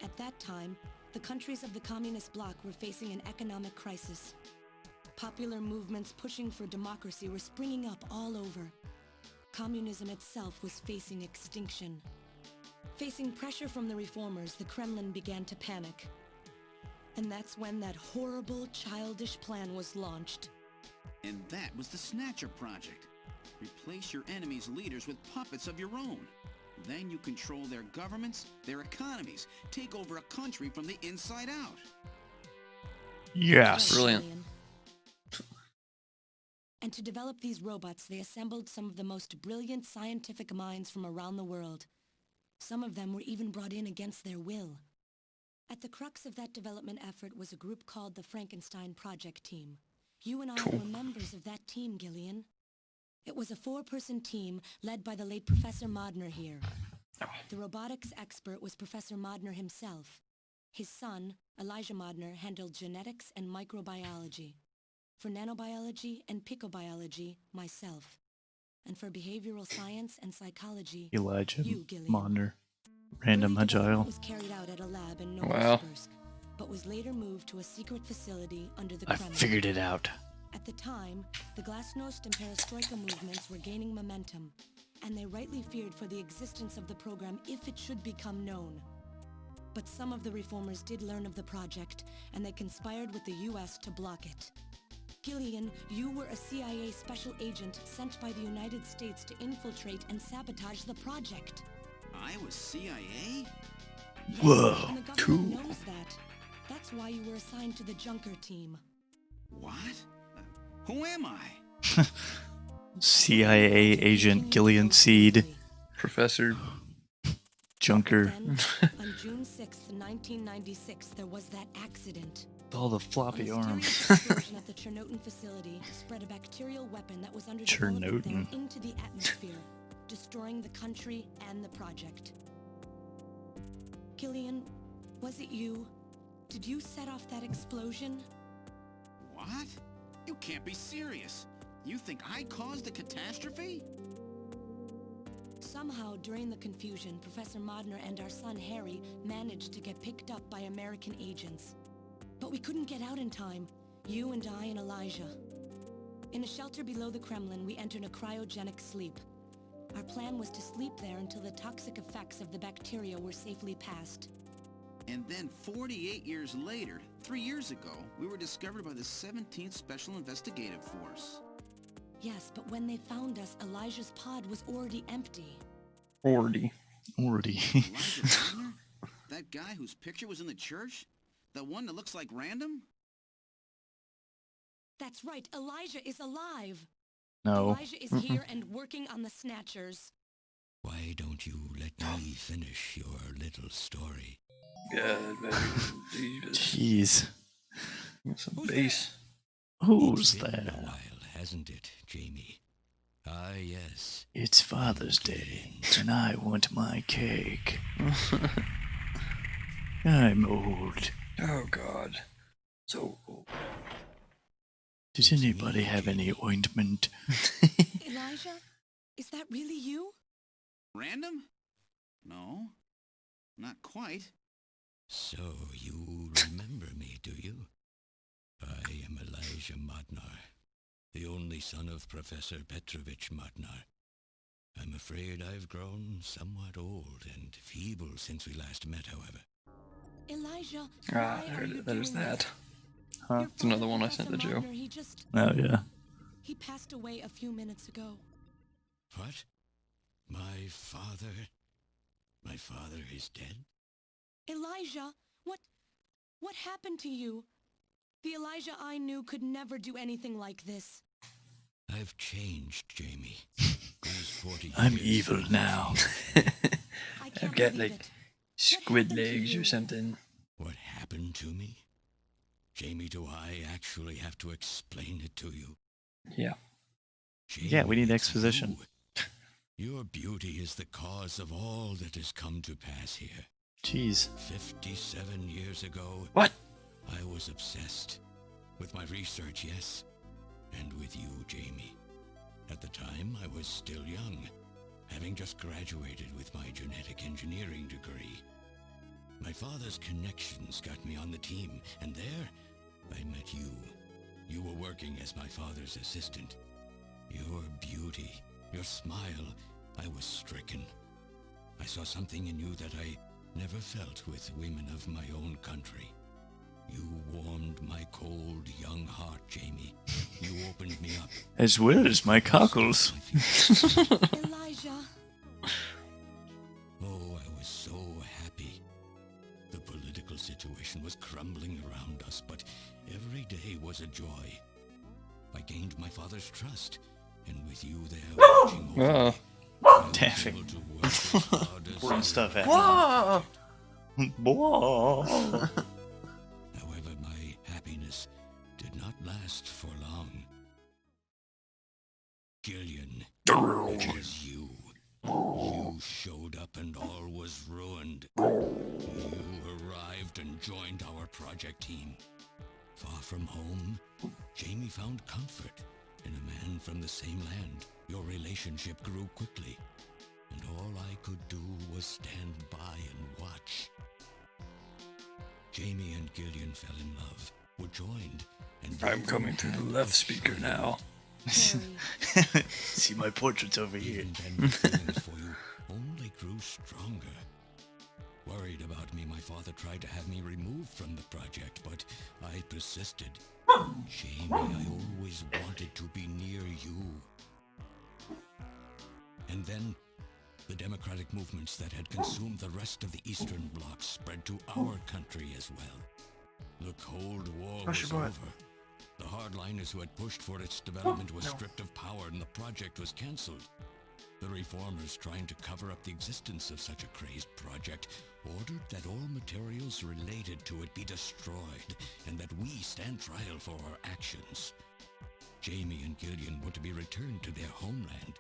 At that time, the countries of the communist bloc were facing an economic crisis. Popular movements pushing for democracy were springing up all over. Communism itself was facing extinction. Facing pressure from the reformers, the Kremlin began to panic. And that's when that horrible, childish plan was launched. And that was the Snatcher project. Replace your enemy's leaders with puppets of your own. Then you control their governments, their economies, take over a country from the inside out. Yes. Brilliant. And to develop these robots, they assembled some of the most brilliant scientific minds from around the world. Some of them were even brought in against their will. At the crux of that development effort was a group called the Frankenstein Project Team. You and I were members of that team, Gillian. It was a 4-person team led by the late Professor Modner here. The robotics expert was Professor Modner himself. His son, Elijah Modner, handled genetics and microbiology. For nanobiology and picobiology, myself. And for behavioral science and psychology, Elijah you, Gillian. Modner. Random Early development agile. was carried out at a lab in Wow. Novosibirsk, but was later moved to a secret facility under the I Kremlin. figured it out. At the time, the Glasnost and Perestroika movements were gaining momentum, and they rightly feared for the existence of the program if it should become known. But some of the reformers did learn of the project, and they conspired with the US to block it. Gillian, you were a CIA special agent sent by the United States to infiltrate and sabotage the project. I was CIA? Whoa, And the government cool. knows that. That's why you were assigned to the Junker team. What? Who am I? CIA agent Gillian Seed. Professor. Junker. Then, on June 6th, 1996, there was that accident. All the A floppy mysterious arms. explosion at the Chernobyl facility spread a bacterial weapon that was under development there Chernobyl. into the atmosphere, destroying the country and the project. Gillian, was it you? Did you set off that explosion? What? You can't be serious. You think I caused the catastrophe? Somehow, during the confusion, Professor Modner and our son Harry managed to get picked up by American agents. But we couldn't get out in time, you and I and Elijah. In a shelter below the Kremlin, we entered a cryogenic sleep. Our plan was to sleep there until the toxic effects of the bacteria were safely passed. And then 48 years later, 3 years ago, we were discovered by the 17th Special Investigative Force. Yes, but when they found us, Elijah's pod was already empty. 40. Already. Elijah Wagner? That guy whose picture was in the church? The one that looks like Random? That's right, Elijah is alive! No. Elijah is here and working on the Snatchers. Why don't you let me finish your little story? God, baby. Jeez. Some Who's bass. Who's It's been a that? while, hasn't it, Jamie? Ah, yes. It's Father's Day, and I want my cake. I'm old. Oh, God. So old. Does anybody have any ointment? Elijah? Is that really you? Random? No. Not quite. So you remember me, do you? I am Elijah Modnar, the only son of Professor Petrovich Modnar. I'm afraid I've grown somewhat old and feeble since we last met, however. Elijah, Ah, why are you there's doing that. this? Huh? Your It's another father, one I sent to Professor Joe. Modner, Oh, yeah. he passed away a few minutes ago. What? My father? My father is dead? Elijah, what happened to you? The Elijah I knew could never do anything like this. I've changed, Jamie. These 40 I'm years evil have now. changed. I I've can't got believe like it. squid happened to legs you? or something. What happened to me? Jamie, do I actually have to explain it to you? Yeah. Yeah, we need Jamie, it's exposition. you. Your beauty is the cause of all that has come to pass here. Jeez. 57 years ago, What? I was obsessed. With my research, yes. And with you, Jamie. At the time, I was still young, having just graduated with my genetic engineering degree. My father's connections got me on the team, and there, I met you. You were working as my father's assistant. Your beauty, your smile, I was stricken. I saw something in you that I never felt with women of my own country. You warmed my cold, young heart, Jamie. You opened me up. As well as my cockles. Elijah. Oh, I was so happy. The political situation was crumbling around us, but every day was a joy. I gained my father's trust, and with you there watching over Whoa. me, I was Taffing. able to work as hard as Important I stuff ever happening. Whoa! Whoa. However, my happiness did not last for long. Gillian, it was you. You showed up and all was ruined. You arrived and joined our project team. Far from home, Jamie found comfort in a man from the same land. Your relationship grew quickly, and all I could do was stand by and watch. Jamie and Gillian fell in love, were joined, and I'm coming through the left speaker now. Harry. See my portraits over here. Even then, my feelings for you only grew stronger. Worried about me, my father tried to have me removed from the project, but I persisted. Jamie, I always wanted to be near you. And then, the democratic movements that had consumed the rest of the Eastern Bloc spread to our country as well. The Cold War was over. The hardliners who had pushed for its development were stripped of power and the project was cancelled. The reformers, trying to cover up the existence of such a crazed project, ordered that all materials related to it be destroyed and that we stand trial for our actions. Jamie and Gillian were to be returned to their homeland.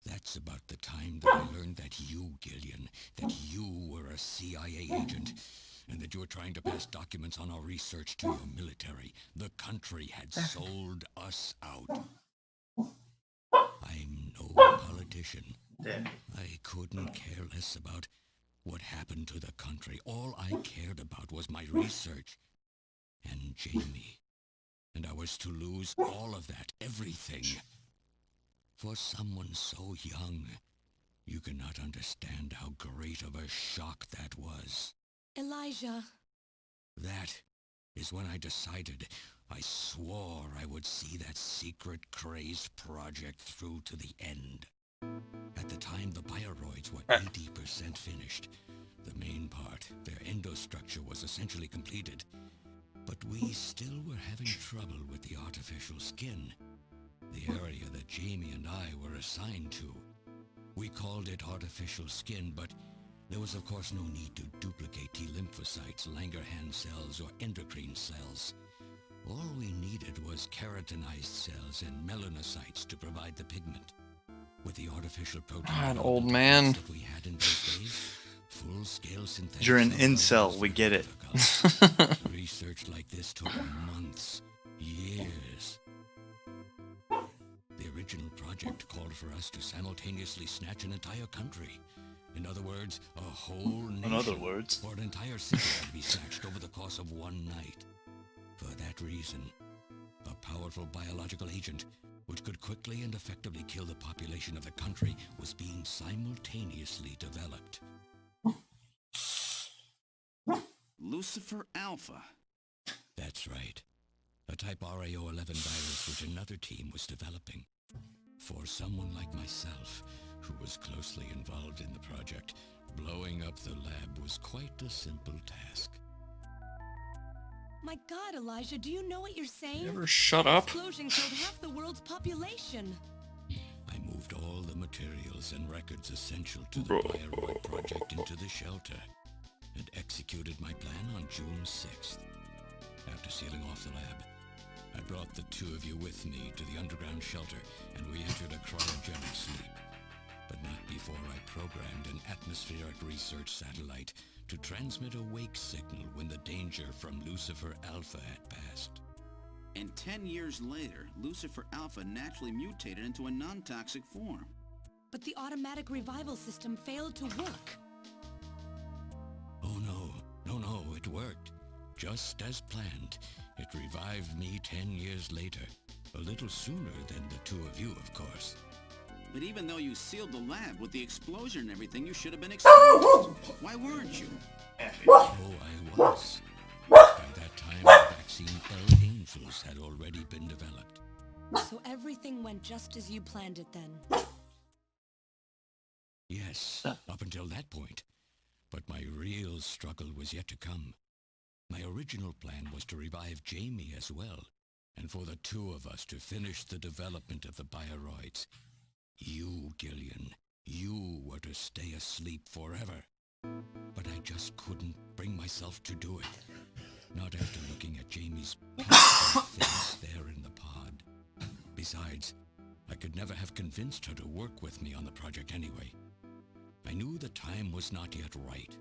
That's about the time that I learned that you, Gillian, that you were a CIA agent, and that you were trying to pass documents on our research to your military. The country had sold us out. I'm no politician. I couldn't care less about what happened to the country. All I cared about was my research and Jamie. And I was to lose all of that, everything. For someone so young, you cannot understand how great of a shock that was. Elijah. That is when I decided, I swore I would see that secret crazed project through to the end. At the time, the bioroids were 80% finished. The main part, their endostructure, was essentially completed. But we still were having trouble with the artificial skin, the area that Jamie and I were assigned to. We called it artificial skin, but there was of course no need to duplicate T lymphocytes, Langerhans cells, or endocrine cells. All we needed was keratinized cells and melanocytes to provide the pigment. With the artificial protein God, old man. that we had in those days, full-scale synthetic You're an cell incel, culture we was get it. difficult. Research like this took months, years. The original project called for us to simultaneously snatch an entire country. In other words, a whole nation. In other words. Or an entire city had to be snatched over the course of one night. For that reason, a powerful biological agent, which could quickly and effectively kill the population of the country, was being simultaneously developed. Lucifer Alpha. That's right. A type RAO-11 virus which another team was developing. For someone like myself, who was closely involved in the project, blowing up the lab was quite a simple task. My God, Elijah, do you know what you're saying? Ever shut That up? explosion killed half the world's population. I moved all the materials and records essential to the Bioroid project into the shelter and executed my plan on June 6th. After sealing off the lab, I brought the two of you with me to the underground shelter and we entered a cryogenic sleep. But not before I programmed an atmospheric research satellite to transmit a wake signal when the danger from Lucifer Alpha had passed. And 10 years later, Lucifer Alpha naturally mutated into a non-toxic form. But the automatic revival system failed to work. Oh no, it worked. Just as planned. It revived me 10 years later. A little sooner than the two of you, of course. But even though you sealed the lab with the explosion and everything, you should have been exposed. Why weren't you? Oh, I was. By that time, the vaccine L Angels had already been developed. So everything went just as you planned it then. Yes, up until that point. But my real struggle was yet to come. My original plan was to revive Jamie as well, and for the two of us to finish the development of the Bioroids. You, Gillian, you were to stay asleep forever. But I just couldn't bring myself to do it. Not after looking at Jamie's peaceful face there in the pod. Besides, I could never have convinced her to work with me on the project anyway. I knew the time was not yet right,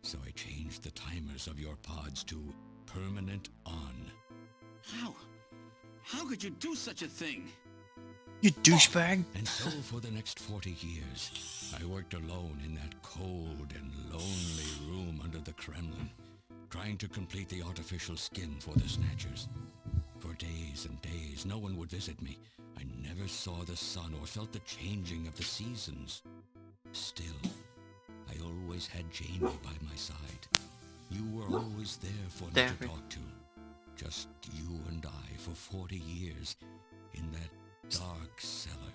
so I changed the timers of your pods to permanent on. How could you do such a thing? You douchebag. And so for the next 40 years, I worked alone in that cold and lonely room under the Kremlin, trying to complete the artificial skin for the Snatchers. For days and days, no one would visit me. I never saw the sun or felt the changing of the seasons. Still, I always had Jamie by my side. You were always there for me to talk to. Just you and I for 40 years in that dark cellar.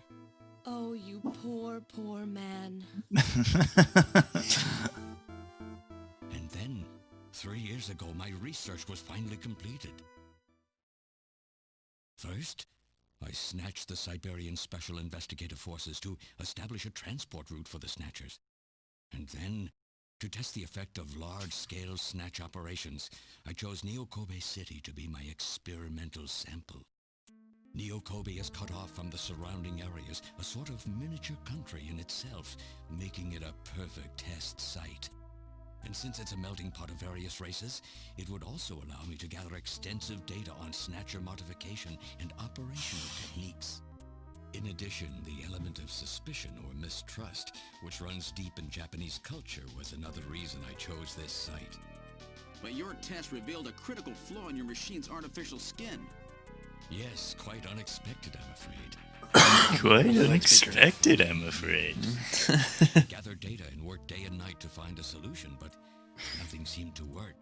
Oh, you poor, poor man. And then, 3 years ago, my research was finally completed. First, I snatched the Siberian Special Investigative Forces to establish a transport route for the Snatchers. And then, to test the effect of large-scale snatch operations, I chose Neokobe City to be my experimental sample. Neokobe is cut off from the surrounding areas, a sort of miniature country in itself, making it a perfect test site. And since it's a melting pot of various races, it would also allow me to gather extensive data on Snatcher modification and operational techniques. In addition, the element of suspicion or mistrust, which runs deep in Japanese culture, was another reason I chose this site. But your test revealed a critical flaw in your machine's artificial skin. Yes, quite unexpected, I'm afraid. Quite unexpected, I'm afraid. Gathered data and worked day and night to find a solution, but nothing seemed to work.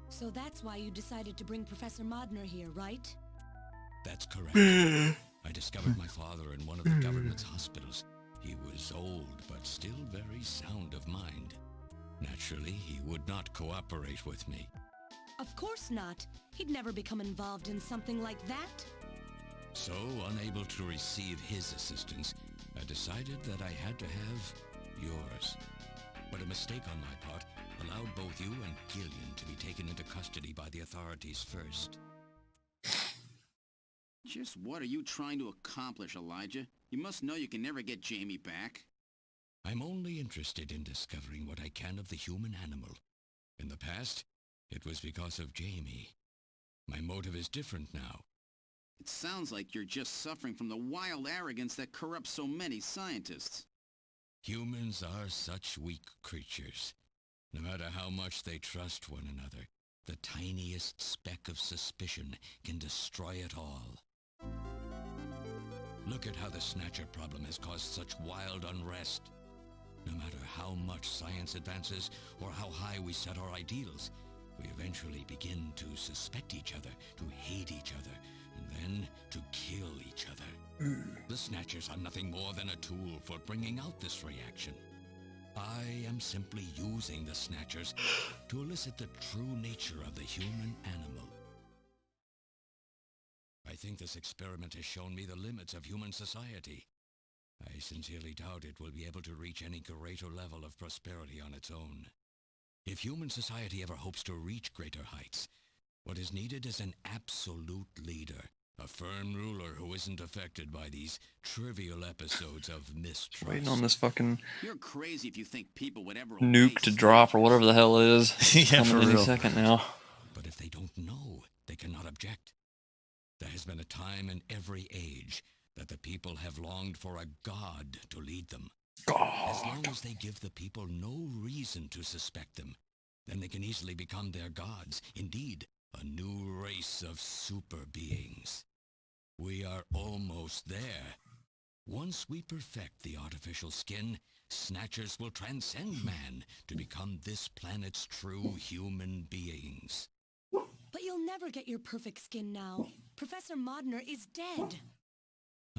So that's why you decided to bring Professor Modner here, right? That's correct. I discovered my father in one of the government's hospitals. He was old, but still very sound of mind. Naturally, he would not cooperate with me. Of course not. He'd never become involved in something like that. So, unable to receive his assistance, I decided that I had to have yours. But a mistake on my part allowed both you and Gillian to be taken into custody by the authorities first. Just what are you trying to accomplish, Elijah? You must know you can never get Jamie back. I'm only interested in discovering what I can of the human animal. In the past, it was because of Jamie. My motive is different now. It sounds like you're just suffering from the wild arrogance that corrupts so many scientists. Humans are such weak creatures. No matter how much they trust one another, the tiniest speck of suspicion can destroy it all. Look at how the Snatcher problem has caused such wild unrest. No matter how much science advances or how high we set our ideals, we eventually begin to suspect each other, to hate each other, and then to kill each other. The Snatchers are nothing more than a tool for bringing out this reaction. I am simply using the Snatchers to elicit the true nature of the human animal. I think this experiment has shown me the limits of human society. I sincerely doubt it will be able to reach any greater level of prosperity on its own. If human society ever hopes to reach greater heights, what is needed is an absolute leader, a firm ruler who isn't affected by these trivial episodes of mistrust. Waiting on this fucking You're crazy if you think people would ever nuke to drop or whatever the hell it is. Yeah, for Coming any real. second now. But if they don't know, they cannot object. There has been a time in every age that the people have longed for a god to lead them. As long as they give the people no reason to suspect them, then they can easily become their gods. Indeed, a new race of super beings. We are almost there. Once we perfect the artificial skin, Snatchers will transcend man to become this planet's true human beings. But you'll never get your perfect skin now. Professor Modner is dead.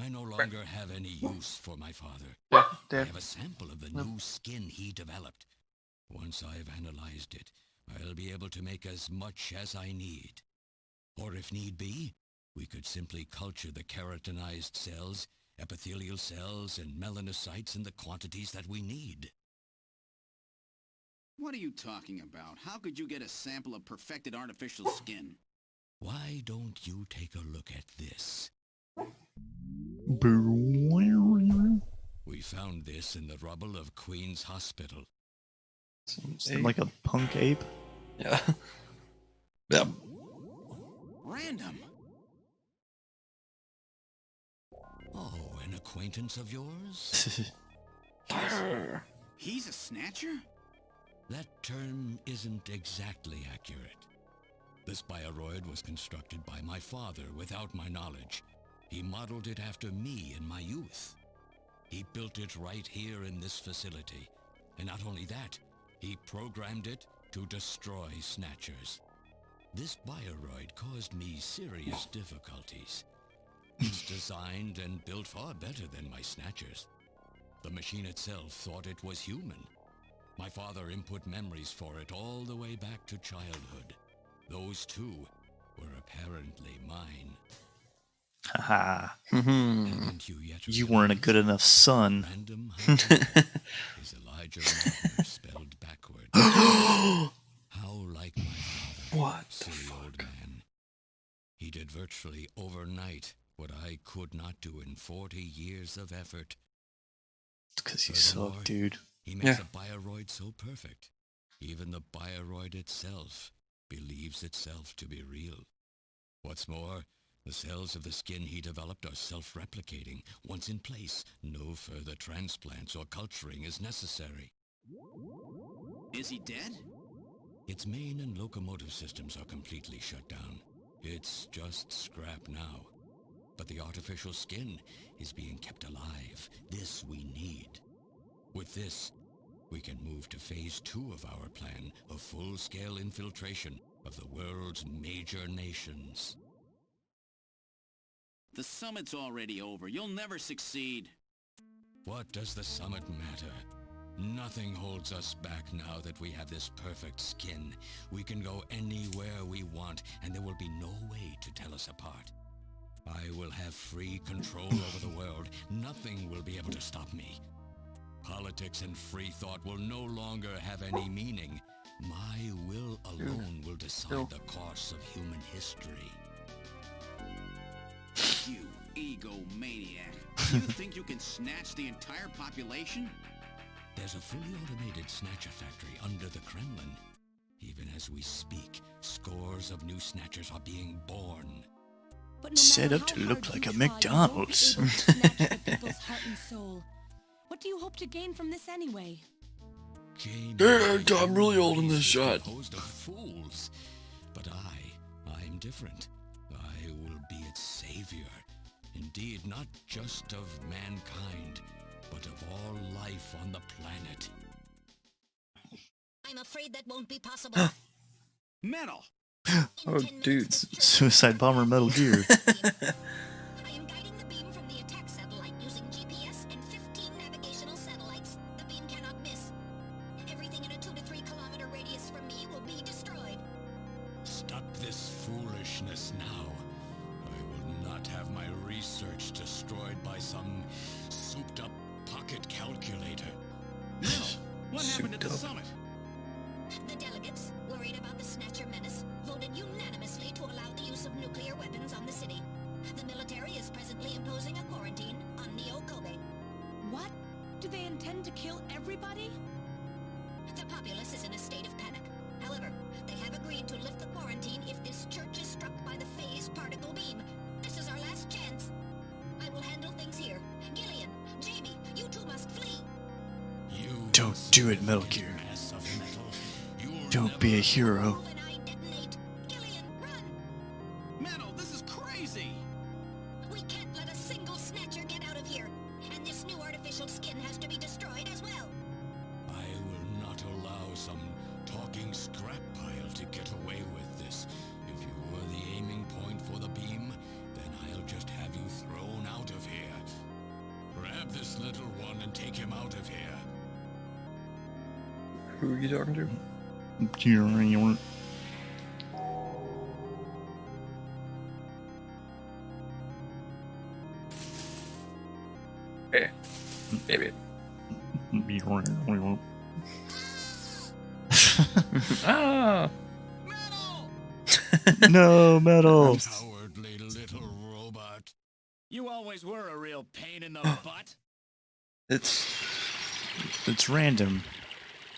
I no longer have any use for my father. I have a sample of the new skin he developed. Once I've analyzed it, I'll be able to make as much as I need. Or if need be, we could simply culture the keratinized cells, epithelial cells, and melanocytes in the quantities that we need. What are you talking about? How could you get a sample of perfected artificial skin? Why don't you take a look at this? We found this in the rubble of Queen's Hospital. Seem like a punk ape. Yeah. Yep. Random. Oh, an acquaintance of yours? He's a Snatcher? That term isn't exactly accurate. This bioroid was constructed by my father without my knowledge. He modeled it after me in my youth. He built it right here in this facility. And not only that, he programmed it to destroy Snatchers. This bioroid caused me serious difficulties. It's designed and built far better than my Snatchers. The machine itself thought it was human. My father input memories for it all the way back to childhood. Those too were apparently mine. Haha. Haven't you yet You weren't a good enough son. Random hunting is Elijah Martin spelled backward. How like my father. What the silly old man. He did virtually overnight what I could not do in 40 years of effort. It's because you Furthermore, suck, dude. He makes a bioroid so perfect, even the bioroid itself believes itself to be real. What's more, the cells of the skin he developed are self-replicating. Once in place, no further transplants or culturing is necessary. Is he dead? Its main and locomotive systems are completely shut down. It's just scrap now. But the artificial skin is being kept alive. This we need. With this, we can move to phase 2 of our plan of full-scale infiltration of the world's major nations. The summit's already over. You'll never succeed. What does the summit matter? Nothing holds us back now that we have this perfect skin. We can go anywhere we want, and there will be no way to tell us apart. I will have free control over the world. Nothing will be able to stop me. Politics and free thought will no longer have any meaning. My will alone will decide the course of human history. You egomaniac. You think you can snatch the entire population? There's a fully automated Snatcher factory under the Kremlin. Even as we speak, scores of new Snatchers are being born. But no Set matter up to how look hard like you a try, you McDonald's. won't be able to snatch the people's heart and soul. What do you hope to gain from this anyway? Jamie, Dude, I'm really old in this shot. Composed of fools. But I'm different. I will be its savior. Indeed, not just of mankind, but of all life on the planet. I'm afraid that won't be possible. Metal! Oh, dude. Suicide Bomber Metal Gear. I am guiding the beam from the attack satellite using GPS and 15 navigational satellites. The beam cannot miss. Everything in a 2 to 3 kilometer radius from me will be destroyed. Stop this foolishness now. I will not have my research destroyed by some souped-up pocket calculator. Metal, what happened at the Souped up. summit? The delegates, worried about the Snatcher menace, voted unanimously to allow the use of nuclear weapons on the city. The military is presently imposing a quarantine on Neo Kobe. What? Do they intend to kill everybody? The populace is in a state of panic. However, they have agreed to lift the quarantine if this church is struck by the phase particle beam. This is our last chance. I will handle things here. Gillian, Jamie, you two must flee. You Don't do it, Metal Gear. mass of metal. You'll Don't be a hero. When I detonate, Gillian, run! Metal, this is crazy! We can't let a single Snatcher get out of here. And this new artificial skin has to be destroyed as well. I will not allow some talking scrap pile to get away with this. If you were the aiming point for the beam, then I'll just have you thrown out of here. Grab this little one and take him out of here. Who are you talking to? Hey, baby. Ah! Metal! No, Metal. Cowardly little robot. You always were a real pain in the butt. It's random.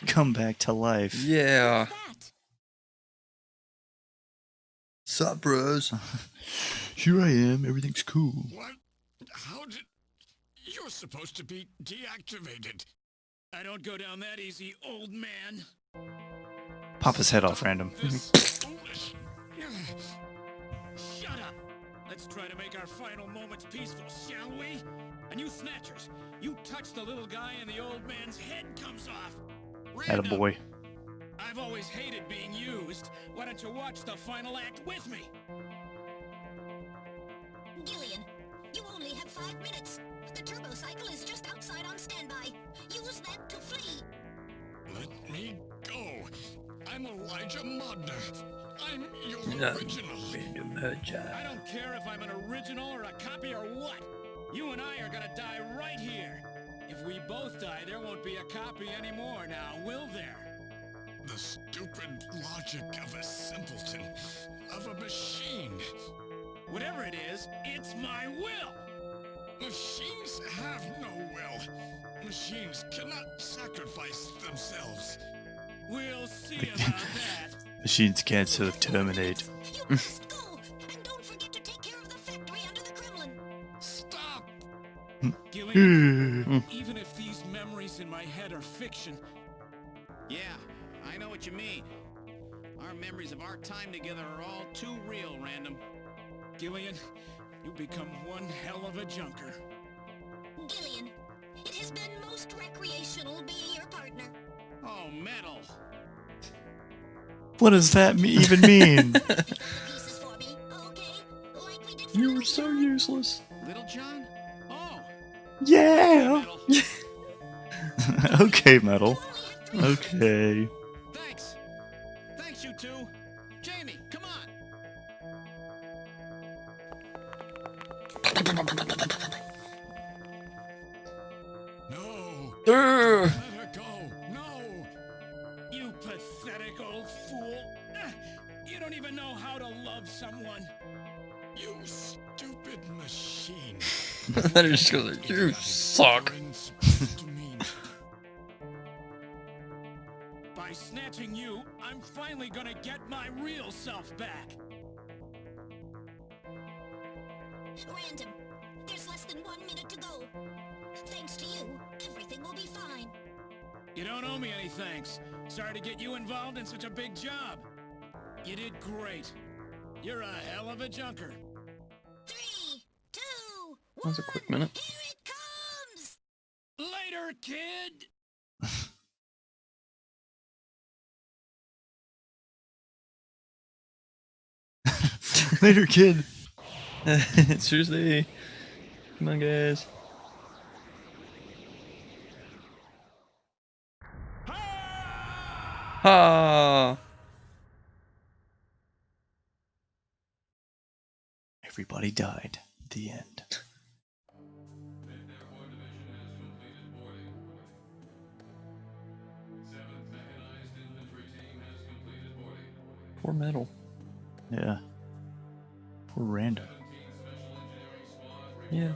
Come back to life. Yeah. That. Sup, bros? Here I am. Everything's cool. What? How did... You're supposed to be deactivated. I don't go down that easy, old man. Pop his head off random. This foolish... Shut up! Let's try to make our final moments peaceful, shall we? And you Snatchers, you touch the little guy and the old man's head comes off. Random. Attaboy. I've always hated being used. Why don't you watch the final act with me? Gillian, you only have 5 minutes. The turbo cycle is just outside on standby. Use that to flee. Let me go. I'm Elijah Modner. I'm your No. original. I don't care if I'm an original or a copy or what. You and I are gonna die right here. If we both die, there won't be a copy anymore now, will there? The stupid logic of a simpleton. Of a machine. Whatever it is, it's my will. Machines have no will. Machines cannot sacrifice themselves. We'll see about that. Machines can't self-terminate. You must go, and don't forget to take care of the factory under the Kremlin. Stop! Gillian, even if these memories in my head are fiction, Yeah, I know what you mean. Our memories of our time together are all too real, Random. Gillian, you become one hell of a junker. Gillian, it has been most recreational being your partner. Oh, Metal. What does that even mean? Pick up the pieces for me, okay? Like we did for You Little were so John. useless. Little John? Oh, Yeah. Metal. Okay, Metal. You only have 3 minutes. Okay. Thanks. Thanks, you two. Jamie, come on. No! Urgh. Let her go! No! You pathetic old fool. You don't even know how to love someone. You stupid machine! That is just goes like, you suck. You're supposed to mean. By snatching you, I'm finally gonna get my real self back. Random, there's less than 1 minute to go. Thanks to you, everything will be fine. You don't owe me any thanks. Sorry to get you involved in such a big job. You did great. You're a hell of a junker. 3, 2, 1. That was a quick minute. Here it comes! Later, kid! Later, kid. Seriously. Come on, guys. Ha! Everybody died. The end. Poor Metal. Yeah. Poor Random. Yeah.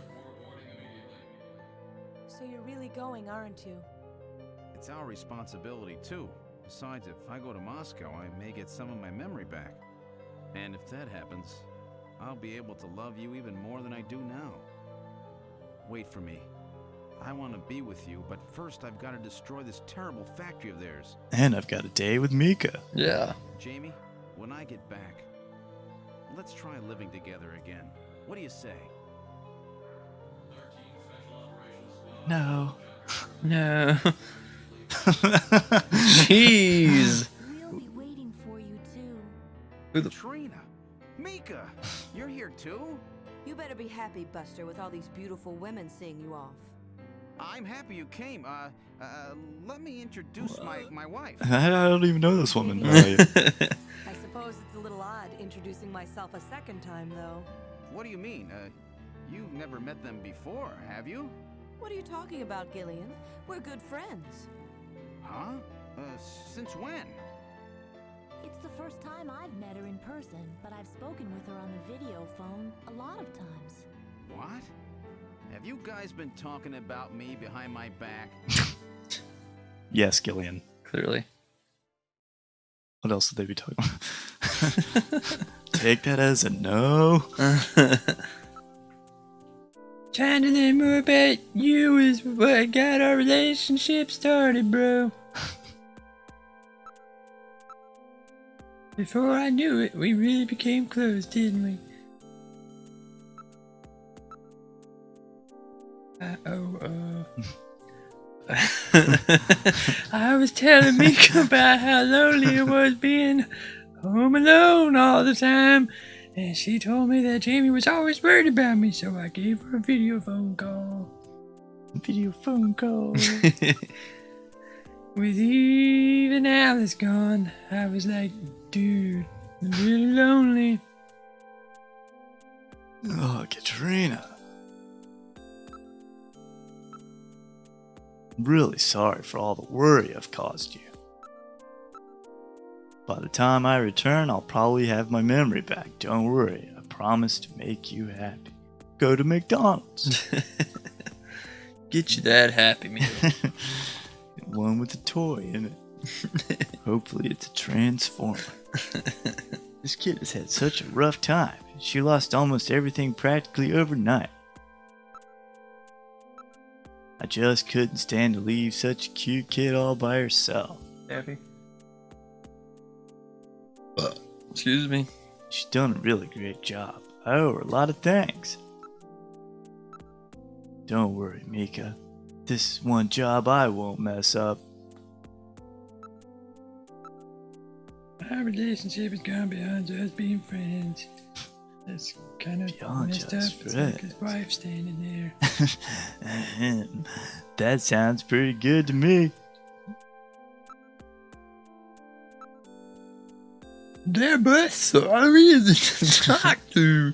So you're really going, aren't you? It's our responsibility, too. Besides, if I go to Moscow, I may get some of my memory back. And if that happens, I'll be able to love you even more than I do now. Wait for me. I want to be with you, but first I've got to destroy this terrible factory of theirs. And I've got a day with Mika. Yeah. Jamie, when I get back, let's try living together again. What do you say? No. No. Jeez. We'll be waiting for you too. Who the Trina! Mika! You're here too? You better be happy, Buster, with all these beautiful women seeing you off. I'm happy you came. Let me introduce my wife. I don't even know this woman. I suppose it's a little odd introducing myself a second time, though. What do you mean? You've never met them before, have you? What are you talking about, Gillian? We're good friends. Huh? Since when? It's the first time I've met her in person, but I've spoken with her on the video phone a lot of times. What? Have you guys been talking about me behind my back? Yes, Gillian. Clearly. What else would they be talking about? Take that as a no. Trying to learn more about you is what got our relationship started, bro. Before I knew it, we really became close, didn't we? I was telling Mika about how lonely it was being home alone all the time, and she told me that Jamie was always worried about me, so I gave her a video phone call. Video phone call. With even Alice gone, I was like, dude, I'm really lonely. Oh, Katrina. I'm really sorry for all the worry I've caused you. By the time I return, I'll probably have my memory back. Don't worry, I promise to make you happy. Go to McDonald's. Get you that Happy Meal. One with a toy in it. Hopefully it's a transformer. This kid has had such a rough time. She lost almost everything practically overnight. I just couldn't stand to leave such a cute kid all by herself. Happy? Excuse me. She's done a really great job. I owe her a lot of thanks. Don't worry, Mika. This is one job I won't mess up. Our relationship has gone beyond just being friends. That's kind of Beyond messed just up. It's like friends. his wife standing there. That sounds pretty good to me. They're both sorry to talk to.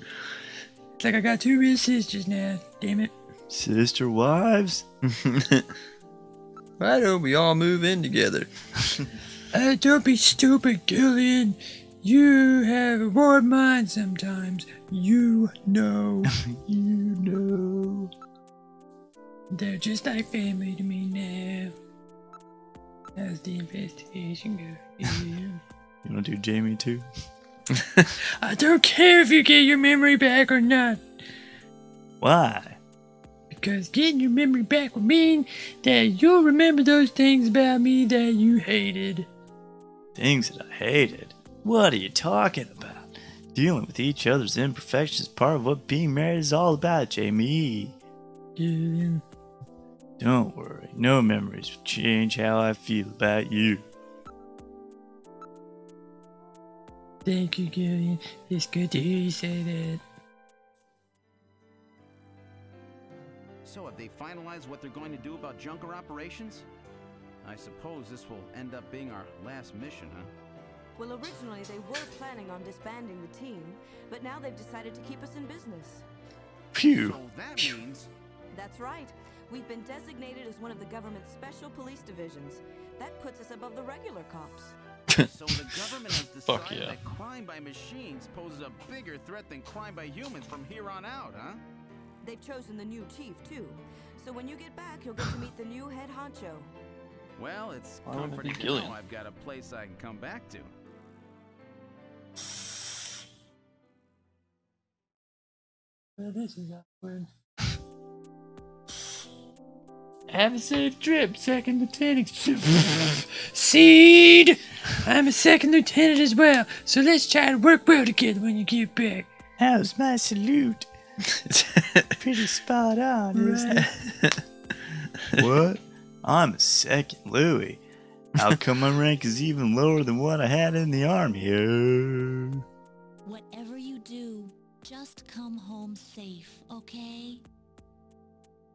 It's like I got two real sisters now. Damn it. Sister wives? Why don't we all move in together? Don't be stupid, Gillian. You have a warped mind sometimes. You know. You know. They're just like family to me now. How's the investigation going? You want to do Jamie too? I don't care if you get your memory back or not. Why? Because getting your memory back would mean that you'll remember those things about me that you hated. Things that I hated? What are you talking about? Dealing with each other's imperfections is part of what being married is all about, Jamie. Gillian. Don't worry, no memories will change how I feel about you. Thank you, Gillian. It's good to hear you say that. So have they finalized what they're going to do about Junker operations? I suppose this will end up being our last mission, huh? Well, originally they were planning on disbanding the team, but now they've decided to keep us in business. Phew. So that means... That's right. We've been designated as one of the government's special police divisions. That puts us above the regular cops. So the government has Fuck decided yeah. that crime by machines poses a bigger threat than crime by humans from here on out, huh? They've chosen the new chief, too. So when you get back, you'll get to meet the new head honcho. Well, it's Why wouldn't it comforting be to Gillian? know I've got a place I can come back to. Well, this is awkward. Have a safe trip, Second Lieutenant. Seed! I'm a second lieutenant as well, so let's try to work well together when you get back. How's my salute? Pretty spot on, isn't it? What? I'm a second Louis. How come my rank is even lower than what I had in the army? Whatever you do, just come home safe, okay?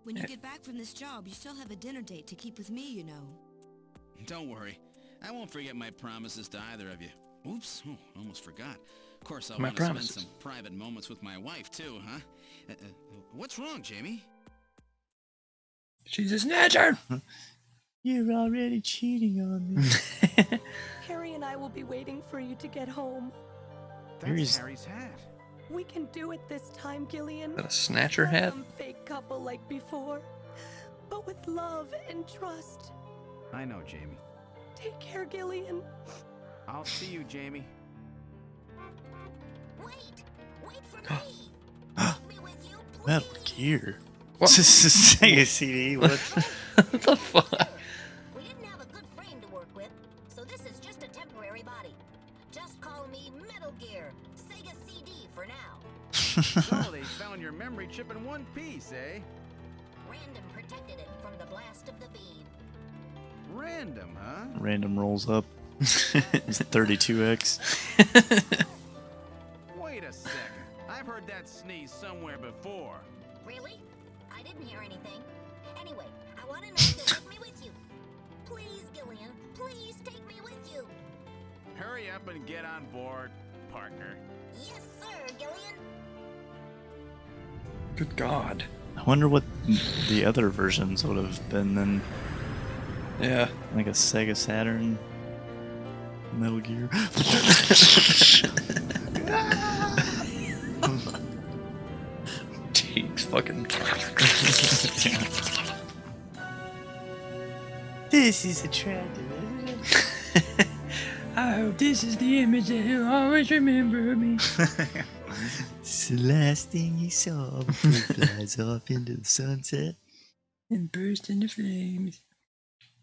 When you get back from this job, you still have a dinner date to keep with me, you know. Don't worry. I won't forget my promises to either of you. Oops, almost forgot. Of course, I My want to spend promises. some private moments with my wife, too, huh? What's wrong, Jamie? She's a snatcher! You're already cheating on me. Harry and I will be waiting for you to get home. That's Harry's hat. We can do it this time, Gillian. Is that a Snatcher Not hat? some fake couple like before, but with love and trust. I know, Jamie. Take care, Gillian. I'll see you, Jamie. Wait for me. Take me with you, please. Metal Gear. What? This is Sega CD. What? What the fuck? We didn't have a good frame to work with, so this is just a temporary body. Just call me Metal Gear, Sega CD for now. So they found your memory chip in one piece, eh? Random protected it from the blast of the beam. Random, huh? Random rolls up. It's 32X. Wait a second. I've heard that sneeze somewhere before. Really? I didn't hear anything. Anyway, I want to know if you'll take me with you. Please, Gillian, please take me with you. Hurry up and get on board, partner. Yes, sir, Gillian. Good God. I wonder what the other versions would have been then. Yeah. Like a Sega Saturn Metal Gear. Jeez, fucking. This is attractive, isn't it? I hope this is the image that he'll always remember me. It's the last thing you saw before it flies off into the sunset. And burst into flames.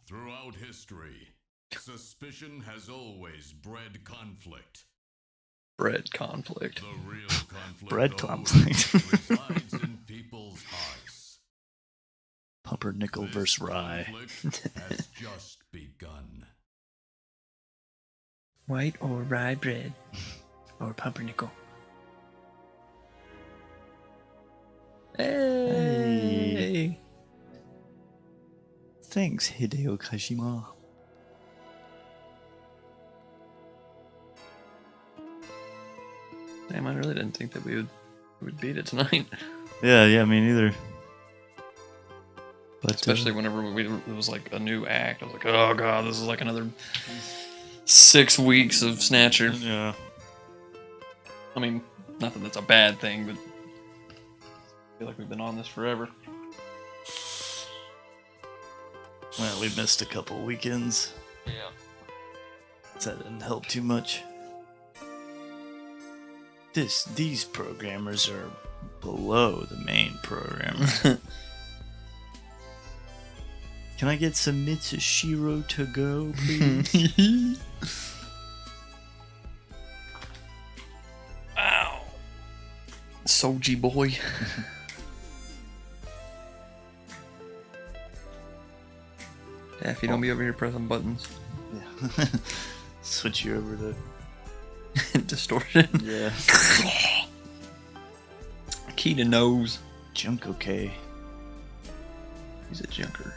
Throughout history, suspicion has always bred conflict. Bread conflict. The real conflict Bread though, conflict. resides in people's hearts. Pumpernickel This versus Rye. conflict has just begun. White or rye bread. Or pumpernickel. Hey. Thanks, Hideo Kojima. Damn, I really didn't think that we would beat it tonight. Yeah, me neither. But, Especially whenever it was like a new act. I was like, oh god, this is like another 6 weeks of Snatcher. Yeah. I mean, not that that's a bad thing, but I feel like we've been on this forever. Well, we missed a couple weekends. Yeah. That didn't help too much. These programmers are below the main programmer. Can I get some Mitsushiro to go, please? Ow. Soji boy. Daffy, don't be over here pressing buttons. Yeah. Switch you over to Distortion. Yeah. Key to nose. Junk okay. He's a junker.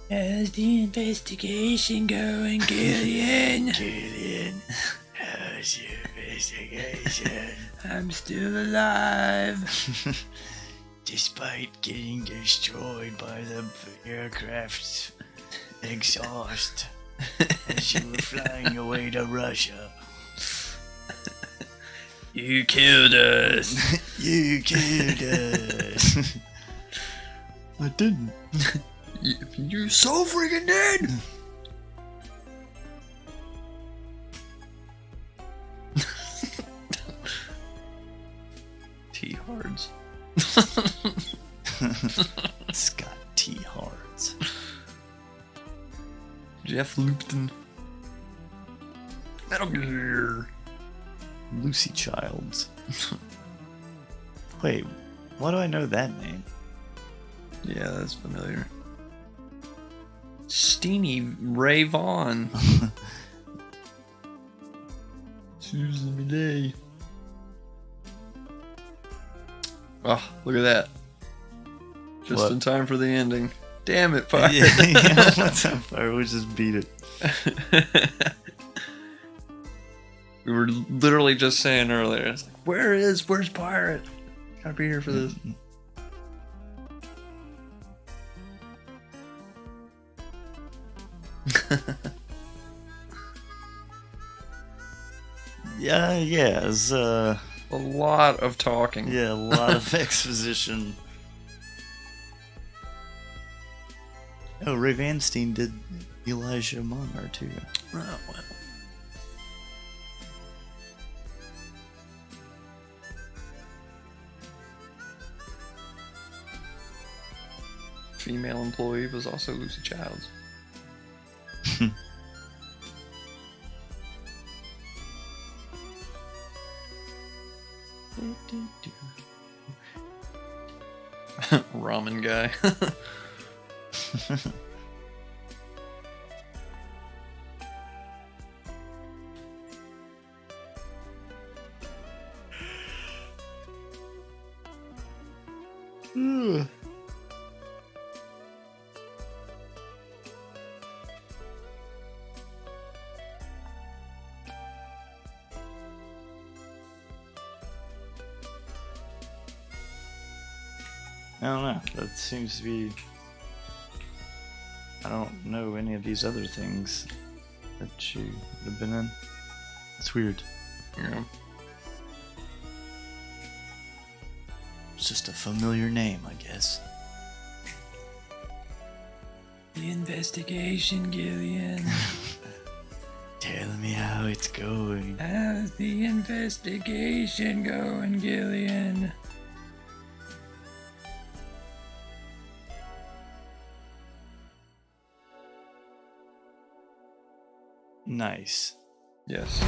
How's the investigation going, Gillian? Gillian, how's your investigation? I'm still alive. Despite getting destroyed by the aircraft's exhaust as you were flying away to Russia. You killed us. You killed us. I didn't. You're so freaking dead. T-Hards. Scott T. Hards. Jeff Lupton. Metal Gear. Lucy Childs. Wait, why do I know that name? Yeah, that's familiar. Steenie Ray Vaughan. Susan Day. Oh, look at that. Just What? in time for the ending. Damn it, Fire. Yeah, what's up, Fire? We just beat it. We were literally just saying earlier, it's like, where's Pirate? Gotta be here for this. Yeah, it's A lot of talking. yeah, a lot of exposition. Oh, Ray Vanstein did Elijah Monner too. Oh, well. Female employee was also Lucy Childs. Ramen guy. I don't know. That seems to be. I don't know any of these other things that she would have been in. It's weird. Yeah. It's just a familiar name, I guess. The investigation, Gillian. Tell me how it's going. How's the investigation going, Gillian? Nice. Yes.